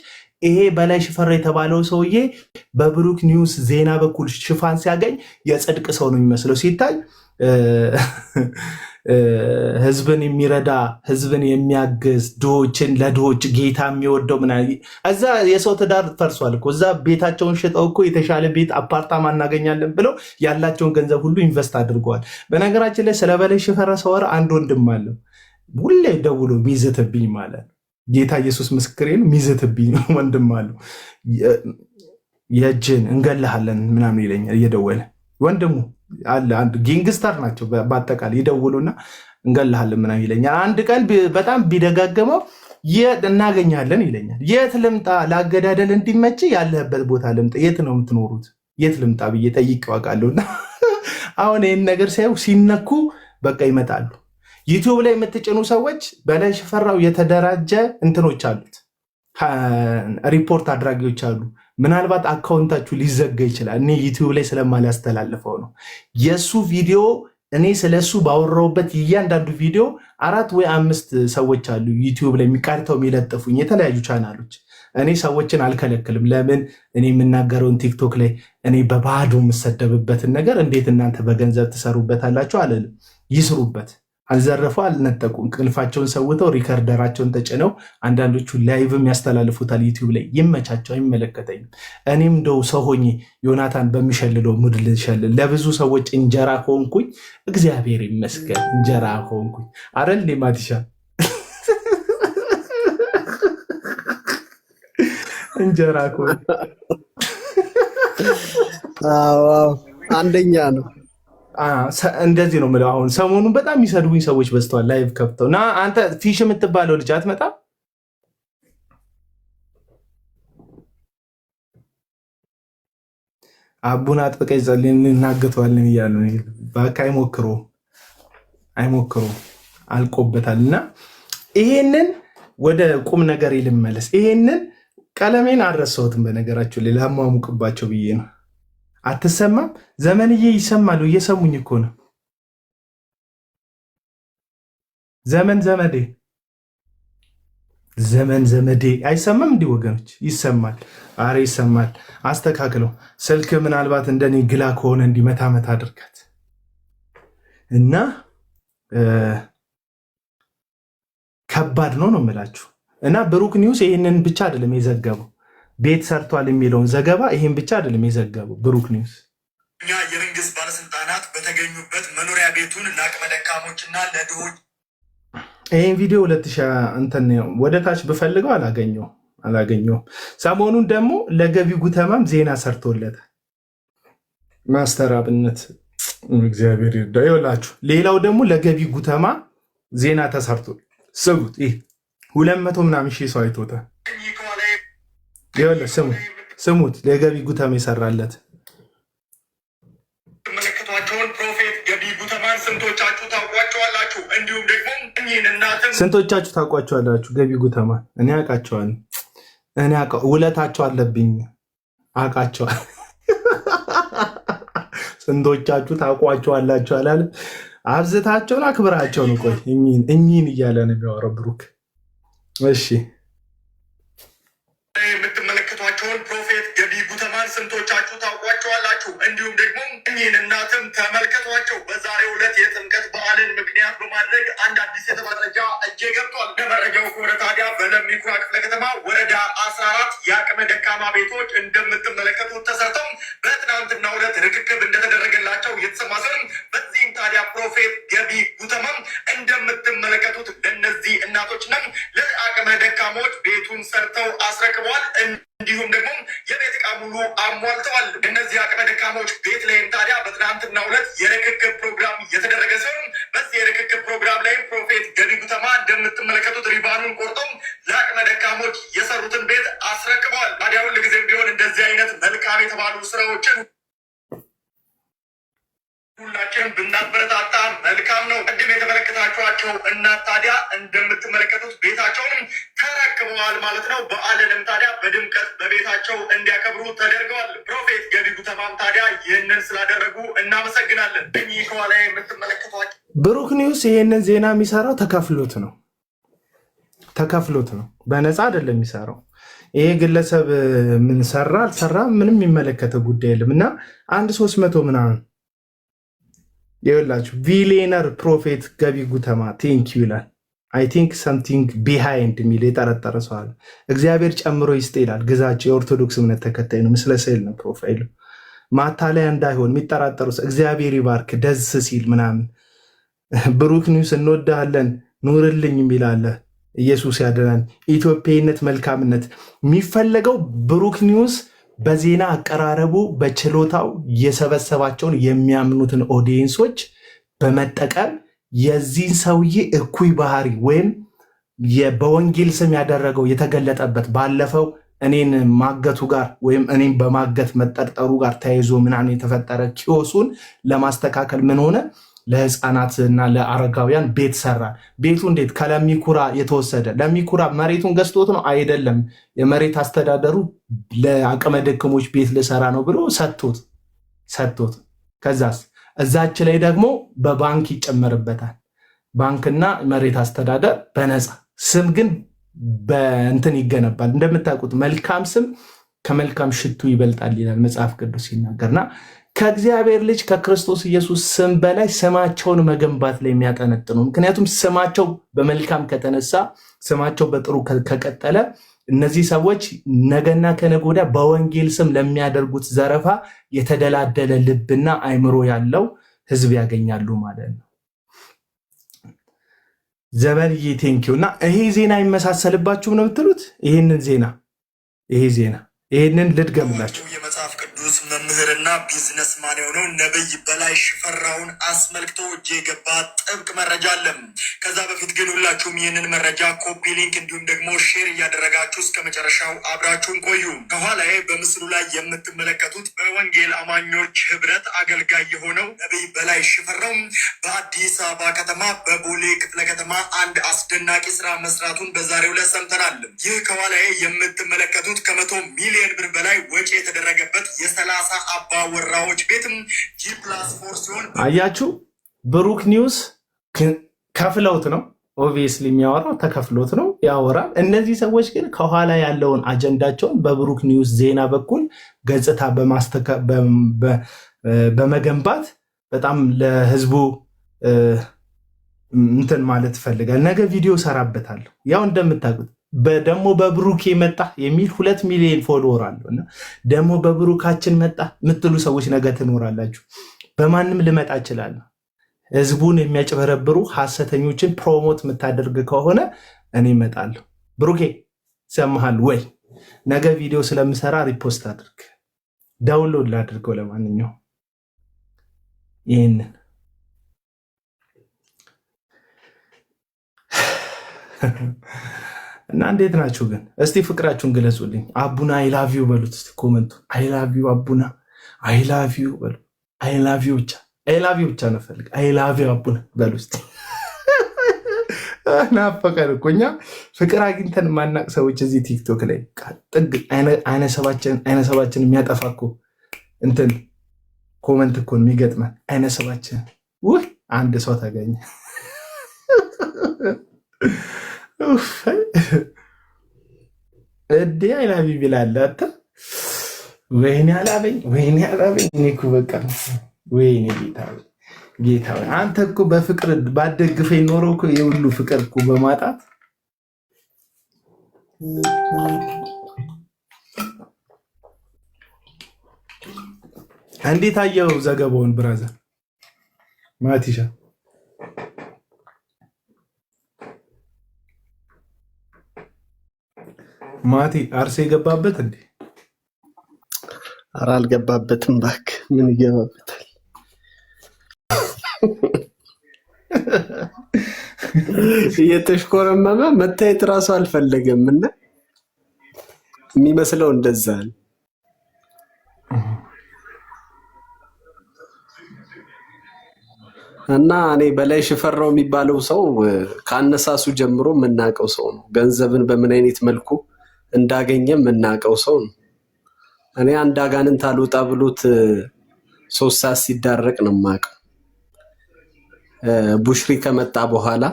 ይሄ በላይ ሽፈራ የተባለው ሰውዬ በብሩክ ኒውስ ዜና በኩል ሽፋን ሲያገኝ የጽድቅ ሰው ነው የሚመስለው። ሲታይ ህዝብን የሚረዳ ህዝብን የሚያግዝ ድሆችን ለድሆች ጌታ የሚወደው ምናምን። እዛ የሰው ትዳር ፈርሷል እኮ እዛ ቤታቸውን ሽጠው እኮ የተሻለ ቤት አፓርታማ እናገኛለን ብለው ያላቸውን ገንዘብ ሁሉ ኢንቨስት አድርገዋል። በነገራችን ላይ ስለ በላይ ሽፈራ ሰወር አንድ ወንድም አለው ሁሌ ደውሎ ሚዘትብኝ ማለት ነው። ጌታ ኢየሱስ ምስክሬን ሚዘትብኝ ወንድም አለው። የእጅን እንገልሃለን ምናምን ይለኛል እየደወለ ወንድሙ አለ። አንድ ጊንግስተር ናቸው በአጠቃላይ ይደውሉና እንገልሃለን ምናምን ይለኛል። አንድ ቀን በጣም ቢደጋገመው የት እናገኛለን ይለኛል። የት ልምጣ ላገዳደል እንዲመች ያለህበት ቦታ ልምጣ፣ የት ነው የምትኖሩት፣ የት ልምጣ ብዬ ጠይቄው አውቃለሁና አሁን ይህን ነገር ሳይው ሲነኩ በቃ ይመጣሉ። ዩቲዩብ ላይ የምትጭኑ ሰዎች በላይ ሽፈራው የተደራጀ እንትኖች አሉት፣ ሪፖርት አድራጊዎች አሉ። ምናልባት አካውንታችሁ ሊዘጋ ይችላል። እኔ ዩቲዩብ ላይ ስለማላስተላልፈው ነው። የእሱ ቪዲዮ እኔ ስለሱ ባወራውበት እያንዳንዱ ቪዲዮ 4 ወይ 5 ሰዎች አሉ ዩቲዩብ ላይ የሚቃርተው የሚለጥፉኝ የተለያዩ ቻናሎች። እኔ ሰዎችን አልከለክልም። ለምን እኔ የምናገረውን ቲክቶክ ላይ እኔ በባዶ የምሰደብበትን ነገር እንዴት እናንተ በገንዘብ ትሰሩበታላችሁ አልልም። ይስሩበት። አልዘረፉ አልነጠቁም። እንቅልፋቸውን ሰውተው ሪከርደራቸውን ተጭነው አንዳንዶቹ ላይቭም ያስተላልፉታል ዩቲዩብ ላይ። ይመቻቸው፣ አይመለከተኝም። እኔም እንደው ሰው ሆኜ ዮናታን በሚሸልለው ሙድ ልሸልል። ለብዙ ሰዎች እንጀራ ሆንኩኝ። እግዚአብሔር ይመስገን እንጀራ ሆንኩኝ። አረል ማቲሻ እንጀራ ሆን አንደኛ ነው። እንደዚህ ነው የምለው። አሁን ሰሞኑን በጣም የሚሰድቡኝ ሰዎች በዝተዋል። ላይቭ ከፍተው እና አንተ ፊሽ የምትባለው ልጅ አትመጣም? አቡን አጥብቀ ይጸልን እናገተዋለን እያሉ በቃ አይሞክሩ አልቆበታል። እና ይሄንን ወደ ቁም ነገር ልመለስ። ይሄንን ቀለሜን አልረሳሁትም በነገራችሁ ላይ ላሟሙቅባቸው ብዬ ነው። አትሰማም? ዘመንዬ ይሰማሉ። እየሰሙኝ እኮ ነው። ዘመዴ አይሰማም? እንዲህ ወገኖች ይሰማል። አሬ ይሰማል። አስተካክለው። ስልክ ምናልባት እንደኔ ግላ ከሆነ እንዲመታመት አድርጋት እና ከባድ ነው የምላችሁ። እና ብሩክ ኒውስ ይህንን ብቻ አይደለም የዘገበው ቤት ሰርቷል የሚለውን ዘገባ ይሄን ብቻ አይደለም የዘገበው ብሩክ ኒውስ። የመንግስት ባለስልጣናት በተገኙበት መኖሪያ ቤቱን ለአቅመ ደካሞችና ለድሆች ይሄን ቪዲዮ 2000 እንትን ወደ ታች ብፈልገው አላገኘውም። ሰሞኑን ደግሞ ለገቢ ጉተማም ዜና ሰርቶለታል ማስተር አብነት እግዚአብሔር ይርዳው። ይኸውላችሁ ሌላው ደግሞ ለገቢ ጉተማ ዜና ተሰርቶ ስሙት። ይሄ 200 ምናምን ሺህ ሰው አይቶታል። ይኸውልህ ስሙት ለገቢ ጉተማ ይሰራለት ፕሮፌት ገቢ ጉተማን ስንቶቻችሁ ታውቋቸዋላችሁ? እንዲሁም ደግሞ ስንቶቻችሁ ታውቋቸዋላችሁ? ገቢ ጉተማ እኔ አውቃቸዋለሁ። ውለታቸው አለብኝ አውቃቸዋለሁ። ስንቶቻችሁ ታውቋቸዋላችሁ አላለ። አብዝታቸውን አክብራቸውን ቆይ እኚህን እያለ ነው የሚያወራው ብሩክ። እሺ የምትመለከቷቸውን ፕሮፌት ገቢ ጉተማን ስንቶቻችሁ ታውቋቸዋላችሁ? እንዲሁም ደግሞ እኚህን እናትም ተመልከቷቸው። በዛሬው ዕለት የጥምቀት በዓልን ምክንያት በማድረግ አንድ አዲስ የተመረጃ እጄ ገብቷል። ለመረጃው ከሆነ ታዲያ በለሚ ኩራ ክፍለ ከተማ ወረዳ 14 የአቅመ ደካማ ቤቶች እንደምትመለከቱት ተሰርተው በትናንትናው ዕለት ርክክብ እንደተደረገላቸው የተሰማ ሲሆን በዚህም ታዲያ ፕሮፌት ገቢ ጉተማም እንደምትመለከቱት ለእነዚህ እናቶችና ለአቅመ ደካሞች ቤቱን ሰርተው አስረክበዋል። እንዲሁም ደግሞ የቤት ዕቃ ሙሉ አሟልተዋል። እነዚህ አቅመ ደካሞች ቤት ላይም ታዲያ በትናንትናው ዕለት የርክክብ ፕሮግራም የተደረገ ሲሆን በዚህ የርክክብ ፕሮግራም ላይም ፕሮፌት ገቢ ጉተማ እንደምትመለከቱት ሪባኑን ቆርጦም ለአቅመ ደካሞች የሰሩትን ቤት አስረክበዋል። ታዲያ ሁልጊዜም ቢሆን እንደዚህ አይነት መልካም የተባሉ ስራዎችን ሁላችንም ብናበረታታ መልካም ነው። ቅድም የተመለከታችኋቸው እናት ታዲያ እንደምትመለከቱት ቤታቸውንም ተረክበዋል ማለት ነው። በዓልንም ታዲያ በድምቀት በቤታቸው እንዲያከብሩ ተደርገዋል። ፕሮፌት ገቢ ጉተማም ታዲያ ይህንን ስላደረጉ እናመሰግናለን። እኚህ ከኋላ የምትመለከቷቸው ብሩክ ኒውስ ይህንን ዜና የሚሰራው ተከፍሎት ነው፣ በነፃ አይደለም የሚሰራው። ይሄ ግለሰብ ምን ሰራ አልሰራ ምንም የሚመለከተው ጉዳይ የለም። እና 300 ምናምን ይኸውላችሁ ቢሊየነር ፕሮፌት ገቢ ጉተማ ቴንኪው ይላል። አይ ቲንክ ሰምቲንግ ቢሃይንድ የሚል የጠረጠረ ሰው አለ። እግዚአብሔር ጨምሮ ይስጥ ይላል። ግዛቸው የኦርቶዶክስ እምነት ተከታይ ነው። ምስለ ስዕል ነው ፕሮፋይሉ። ማታለያ እንዳይሆን የሚጠራጠሩ እግዚአብሔር ይባርክ ደስ ሲል ምናምን ብሩክ ኒውስ እንወዳለን ኑርልኝ የሚላለ ኢየሱስ ያድናል። ኢትዮጵያዊነት መልካምነት የሚፈለገው ብሩክ ኒውስ በዜና አቀራረቡ በችሎታው የሰበሰባቸውን የሚያምኑትን ኦዲየንሶች በመጠቀም የዚህን ሰውዬ እኩይ ባህሪ ወይም በወንጌል ስም ያደረገው የተገለጠበት ባለፈው እኔን ማገቱ ጋር ወይም እኔን በማገት መጠርጠሩ ጋር ተያይዞ ምናምን የተፈጠረ ኪዮሱን ለማስተካከል ምን ሆነ? ለህፃናትና ለአረጋውያን ቤት ሰራ። ቤቱ እንዴት? ከለሚኩራ የተወሰደ። ለሚኩራ መሬቱን ገዝቶት ነው አይደለም። የመሬት አስተዳደሩ ለአቅመ ደካሞች ቤት ልሰራ ነው ብሎ ሰጥቶት ከዛስ እዛች ላይ ደግሞ በባንክ ይጨመርበታል። ባንክና መሬት አስተዳደር በነፃ ስም ግን በእንትን ይገነባል። እንደምታውቁት መልካም ስም ከመልካም ሽቱ ይበልጣል ይላል መጽሐፍ ቅዱስ ሲናገርና ከእግዚአብሔር ልጅ ከክርስቶስ ኢየሱስ ስም በላይ ስማቸውን መገንባት ላይ የሚያጠነጥኑ። ምክንያቱም ስማቸው በመልካም ከተነሳ ስማቸው በጥሩ ከቀጠለ እነዚህ ሰዎች ነገና ከነገ ወዲያ በወንጌል ስም ለሚያደርጉት ዘረፋ የተደላደለ ልብና አይምሮ ያለው ህዝብ ያገኛሉ ማለት ነው። ዘበንዬ ቴንኪው። እና ይሄ ዜና ይመሳሰልባችሁ ነው የምትሉት? ይሄንን ልድገምላችሁ። የመጽሐፍ ቅዱስ መምህርና ቢዝነስማን የሆነው ነብይ በላይ ሽፈራውን አስመልክቶ እጅ የገባ ጥብቅ መረጃ አለ። ከዛ በፊት ግን ሁላችሁም ይህንን መረጃ ኮፒ ሊንክ እንዲሁም ደግሞ ሼር እያደረጋችሁ እስከ መጨረሻው አብራችሁን ቆዩ። ከኋላዬ በምስሉ ላይ የምትመለከቱት በወንጌል አማኞች ህብረት አገልጋይ የሆነው ነብይ በላይ ሽፈራው በአዲስ አበባ ከተማ በቦሌ ክፍለ ከተማ አንድ አስደናቂ ስራ መስራቱን በዛሬው ዕለት ሰምተናል። ይህ ከኋላዬ የምትመለከቱት ከ100 ሚሊዮን ብር በላይ ወጪ የተደረገበት የ30 አባወራዎች ቤትም G+4 ሲሆን አያችሁ፣ ብሩክ ኒውስ ከፍለውት ነው ኦብቪየስሊ የሚያወራው ተከፍሎት ነው ያወራል። እነዚህ ሰዎች ግን ከኋላ ያለውን አጀንዳቸውን በብሩክ ኒውስ ዜና በኩል ገጽታ በመገንባት በጣም ለህዝቡ እንትን ማለት ይፈልጋል። ነገ ቪዲዮ ሰራበታለሁ። ያው እንደምታውቁት ደግሞ በብሩክ መጣ የሚል 2 ሚሊዮን ፎሎወር አለው እና ደግሞ በብሩካችን መጣ የምትሉ ሰዎች ነገ ትኖራላችሁ። በማንም ልመጣ እችላለሁ። ህዝቡን የሚያጭበረብሩ ሐሰተኞችን ፕሮሞት የምታደርግ ከሆነ እኔ እመጣለሁ። ብሩኬ ሰማሃል ወይ? ነገ ቪዲዮ ስለምሰራ ሪፖስት አድርግ፣ ዳውንሎድ ላድርገው። ለማንኛውም ይህንን እና እንዴት ናችሁ ግን? እስቲ ፍቅራችሁን ግለጹልኝ። አቡና አይላቪው በሉት እስቲ ኮመንቱ። አይላቪው አቡና አይላቪው በሉ። አይላቪው ብቻ አይላቪው ብቻ ነው ፈልግ። አይላቪው አቡና በሉ እስቲ። ናፈቀን እኮ እኛ ፍቅር አግኝተን ማናቅ ሰዎች እዚህ ቲክቶክ ላይ ጥግ አይነሰባችን የሚያጠፋ እኮ እንትን ኮመንት እኮ የሚገጥመን አይነሰባችን። ውይ አንድ ሰው ተገኘ። እዴ አይላቪ ቢላለ አታ ወይኔ አላበኝ እኔ እኮ በቃ ወይኔ ጌታ አንተ እኮ በፍቅር ባደግፈኝ ኖሮ እኮ የሁሉ ፍቅር እኮ በማጣት እንዴት አየው ዘገባውን ብራዘር ማቲሻ? ማቲ አርሴ የገባበት እንዴ? ኧረ አልገባበትም እባክህ። ምን ይገባበታል? እየተሽኮረመመ መታየት ራሱ አልፈለገም እና የሚመስለው እንደዛ ነው። እና እኔ በላይ ሽፈራው የሚባለው ሰው ከአነሳሱ ጀምሮ የምናውቀው ሰው ነው። ገንዘብን በምን አይነት መልኩ እንዳገኘ የምናውቀው ሰው ነው። እኔ አንድ አጋንንት አልወጣ ብሎት 3 ሰዓት ሲዳረቅ ነው የማውቀው። ቡሽሪ ከመጣ በኋላ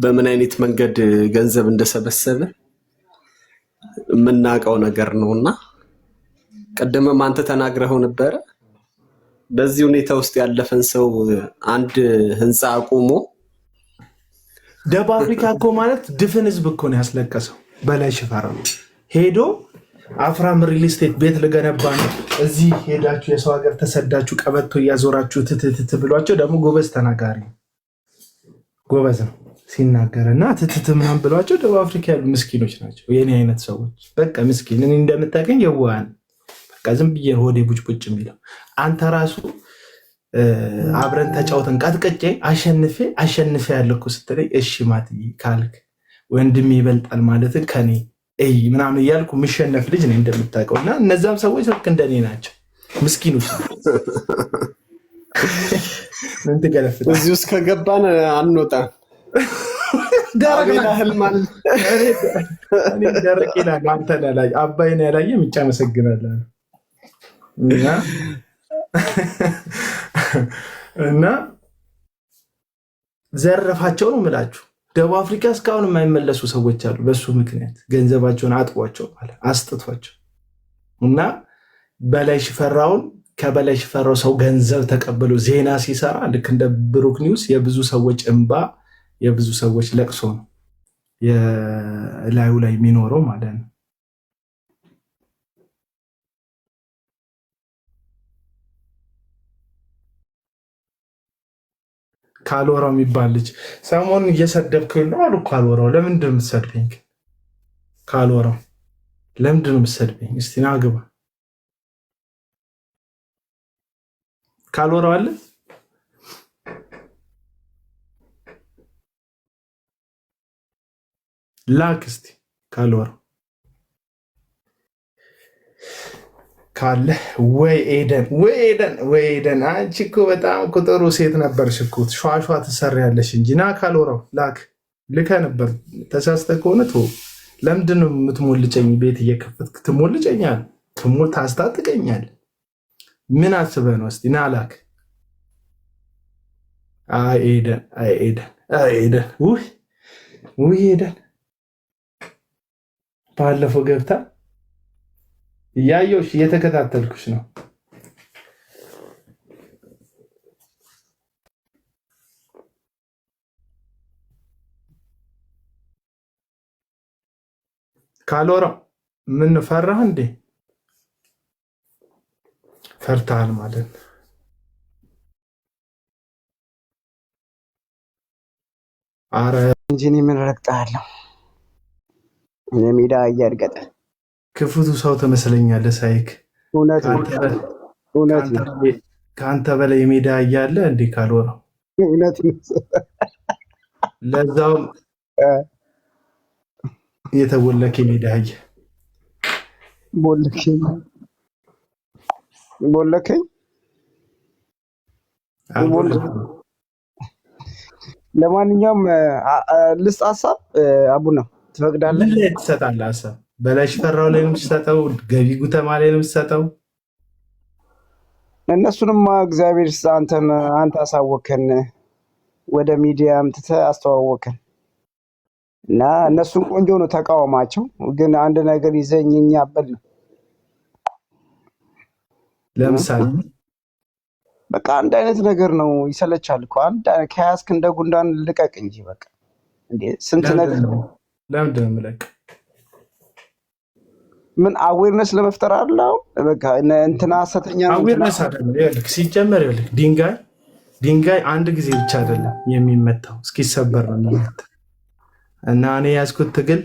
በምን አይነት መንገድ ገንዘብ እንደሰበሰበ የምናውቀው ነገር ነውና ቀደመም አንተ ተናግረው ነበረ። በዚህ ሁኔታ ውስጥ ያለፈን ሰው አንድ ህንፃ አቁሞ ደቡብ አፍሪካ እኮ ማለት ድፍን ህዝብ እኮ ነው ያስለቀሰው። በላይ ሽፈራው ሄዶ አፍራም ሪል ስቴት ቤት ልገነባ ነው፣ እዚህ ሄዳችሁ የሰው ሀገር ተሰዳችሁ ቀበቶ እያዞራችሁ ትትት ብሏቸው፣ ደግሞ ጎበዝ ተናጋሪ ጎበዝ ነው ሲናገርና ትትት ምናምን ብሏቸው። ደቡብ አፍሪካ ያሉ ምስኪኖች ናቸው የኔ አይነት ሰዎች። በቃ ምስኪን እኔ እንደምታገኝ የዋሃን በቃ ዝም ብዬ ሆዴ ቡጭ የሚለው አንተ ራሱ አብረን ተጫውተን ቀጥቅጬ አሸንፌ ያለኩ ስትለኝ እሺ ማትዬ ካልክ ወንድሜ ይበልጣል ማለትን ከኔ ምናምን እያልኩ የምሸነፍ ልጅ ነኝ እንደምታውቀው። እና እነዛም ሰዎች ልክ እንደኔ ናቸው ምስኪኖች። ምን ትገለፍታለህ? እዚህ ውስጥ ከገባን አንወጣም። ደረቅ ይላል አንተን ያላየ አባይን ያላየ ምጫ አመሰግናለሁ። እና ዘረፋቸው ነው የምላችሁ። ደቡብ አፍሪካ እስካሁን የማይመለሱ ሰዎች አሉ። በሱ ምክንያት ገንዘባቸውን አጥቧቸው ማለት አስጥቷቸው። እና በላይ ሽፈራውን ከበላይ ሽፈራው ሰው ገንዘብ ተቀብሎ ዜና ሲሰራ ልክ እንደ ብሩክ ኒውስ የብዙ ሰዎች እንባ የብዙ ሰዎች ለቅሶ ነው የላዩ ላይ የሚኖረው ማለት ነው። ካልወራው የሚባል ልጅ ሰሞኑን እየሰደብከኝ ነው አሉ። ካልወራው ለምንድን ነው የምትሰድበኝ? ካልወራው ለምንድን ነው የምትሰድበኝ? እስቲ ና ግባ። ካልወራው አለ ላክ እስቲ ካልወራው ካለ ወይ ኤደን አንቺ እኮ በጣም እኮ ጥሩ ሴት ነበርሽ እኮ ሸዋሸዋ ትሰሪያለሽ እንጂ ና ካልወራው ላክ ልከ ነበር። ተሳስተህ ከሆነ ቶ ለምንድን ነው የምትሞልጨኝ? ቤት እየከፈትክ ትሞልጨኛል፣ ታስታጥቀኛል። ምን አስበህ ነው? እስቲ ና ላክ። ኤደን ውይ ኤደን ባለፈው ገብታ እያየሁሽ እየተከታተልኩሽ ነው። ካልወራው ምን ፈራህ እንዴ? ፈርተሃል ማለት ነው። አረ እንጂ እኔ ምን ረግጣለሁ? የሜዳ እያድገጠ ክፉቱ ሰው ትመስለኛለህ ሳይክ። እውነት ነው፣ እውነት ነው። ከአንተ በላይ የሜዳ እያለ እንዴ ካልወራው እውነት ነው። ለዛውም የተወለከ የሜዳ አህያ ቦለከኝ ቦለከኝ። ለማንኛውም ልስጥ ሀሳብ አቡነ ትፈቅዳለህ? ምን ላይ ትሰጣለህ ሀሳብ? በላይ ሽፈራው ላይ ነው የምትሰጠው? ገቢ ጉተማ ላይ ነው የምትሰጠው? እነሱንማ እግዚአብሔር አንተ አሳወከን፣ ወደ ሚዲያ አምጥተህ አስተዋወከን እና እነሱን ቆንጆ ነው ተቃወማቸው። ግን አንድ ነገር ይዘኝኛ በል ነው። ለምሳሌ በቃ አንድ አይነት ነገር ነው። ይሰለቻል እኮ አንድ ከያዝክ እንደ ጉንዳን ልቀቅ እንጂ በቃ እንዴ! ስንት ነገር ለምንድን ነው የምለቅ? ምን አዌርነስ ለመፍጠር አለው። በቃ እንትና ሐሰተኛ ነው። አዌርነስ አይደለም ይልክ ሲጀመር ይልክ ድንጋይ አንድ ጊዜ ብቻ አይደለም የሚመታው፣ እስኪሰበር ነው የሚመታው። እና እኔ ያዝኩት ትግል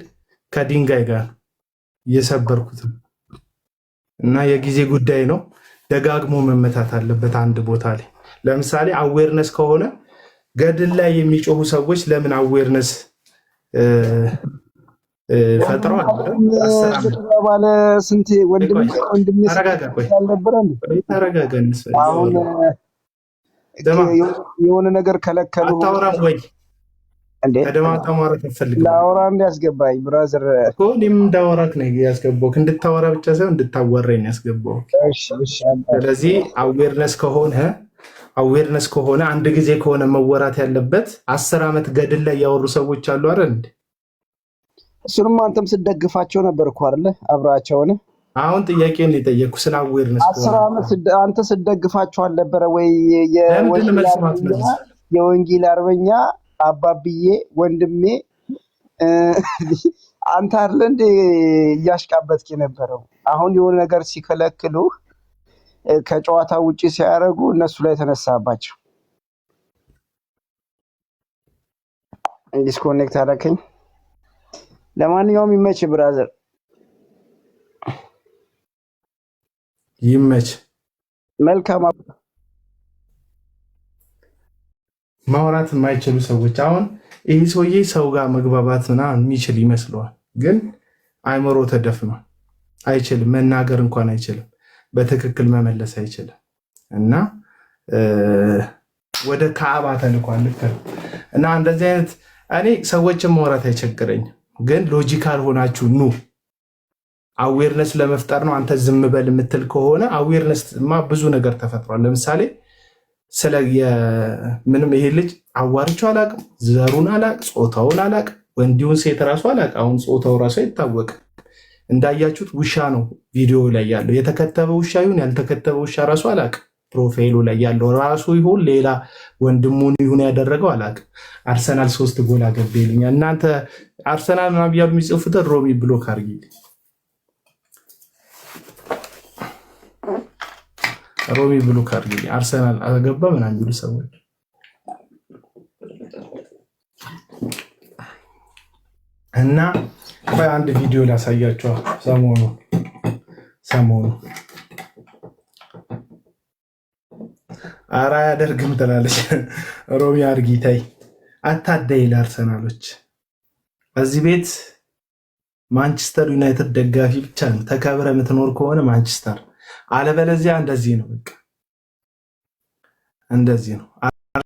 ከድንጋይ ጋር እየሰበርኩት እና የጊዜ ጉዳይ ነው። ደጋግሞ መመታት አለበት አንድ ቦታ ላይ። ለምሳሌ አዌርነስ ከሆነ ገድል ላይ የሚጮሁ ሰዎች ለምን አዌርነስ ፈጥረዋል? ባለ ስንት ወንድም የሆነ ነገር ከለከሉ። አታወራም ወይ? ከደማታ ማውራት አትፈልግም? ለአውራ እንዲያስገባኝ ብራዘር እኮ እኔም እንዳወራክ ነው ያስገባሁህ። እንድታወራ ብቻ ሳይሆን እንድታወራኝ ነው ያስገባሁህ። ስለዚህ አዌርነስ ከሆነ አንድ ጊዜ ከሆነ መወራት ያለበት 10 ዓመት ገድል ላይ ያወሩ ሰዎች አሉ አይደል እንዴ? እሱንም አንተም ስደግፋቸው ነበር እኮ አይደለ? አብራቸው ሆነ። አሁን ጥያቄን የጠየቅኩ ስለ አዌርነስ 10 ዓመት አንተ ስደግፋቸው አልነበረ ወይ? የወንጌል አርበኛ አባብዬ ወንድሜ አንተ አይደለ እንደ እያሽቃበጥክ የነበረው? አሁን የሆነ ነገር ሲከለክሉ ከጨዋታ ውጪ ሲያደርጉ እነሱ ላይ ተነሳባቸው። ዲስኮኔክት አደረከኝ። ለማንኛውም ይመች ብራዘር፣ ይመች። መልካም ማውራት የማይችሉ ሰዎች አሁን ይህ ሰውዬ ሰው ጋር መግባባት ምናምን የሚችል ይመስለዋል፣ ግን አይምሮ ተደፍኗል። አይችልም፣ መናገር እንኳን አይችልም፣ በትክክል መመለስ አይችልም። እና ወደ ካዕባ ተልኳል። ልክ እና እንደዚህ አይነት እኔ ሰዎችን ማውራት አይቸግረኝም፣ ግን ሎጂካል ሆናችሁ ኑ። አዌርነስ ለመፍጠር ነው። አንተ ዝም በል የምትል ከሆነ አዌርነስ ብዙ ነገር ተፈጥሯል። ለምሳሌ ምንም ይሄ ልጅ አዋርቼው አላቅም፣ ዘሩን አላቅ፣ ጾታውን አላቅ፣ ወንዲውን ሴት ራሱ አላቅ። አሁን ጾታው ራሱ አይታወቅም። እንዳያችሁት ውሻ ነው ቪዲዮ ላይ ያለው። የተከተበ ውሻ ይሁን ያልተከተበ ውሻ ራሱ አላቅ። ፕሮፋይሉ ላይ ያለው ራሱ ይሁን ሌላ ወንድሙን ይሁን ያደረገው አላቅ። አርሰናል 3 ጎል አገባ ይሉኛል። እናንተ አርሰናል ምናምን ብያሉ የሚጽፉትን ሮሚ ብሎክ አድርጊልኝ። ሮሚ ብሎክ አድርጊልኝ። አርሰናል አገባ ምናምን የሚሉ ሰዎች እና አንድ ቪዲዮ ላሳያችኋል። ሰሞኑ ኧረ አያደርግም ትላለች ሮሚ አድርጊ ታይ አታደይ ለአርሰናሎች። እዚህ ቤት ማንቸስተር ዩናይትድ ደጋፊ ብቻ ነው ተከብረ የምትኖር ከሆነ ማንቸስተር፣ አለበለዚያ እንደዚህ ነው። በቃ እንደዚህ ነው።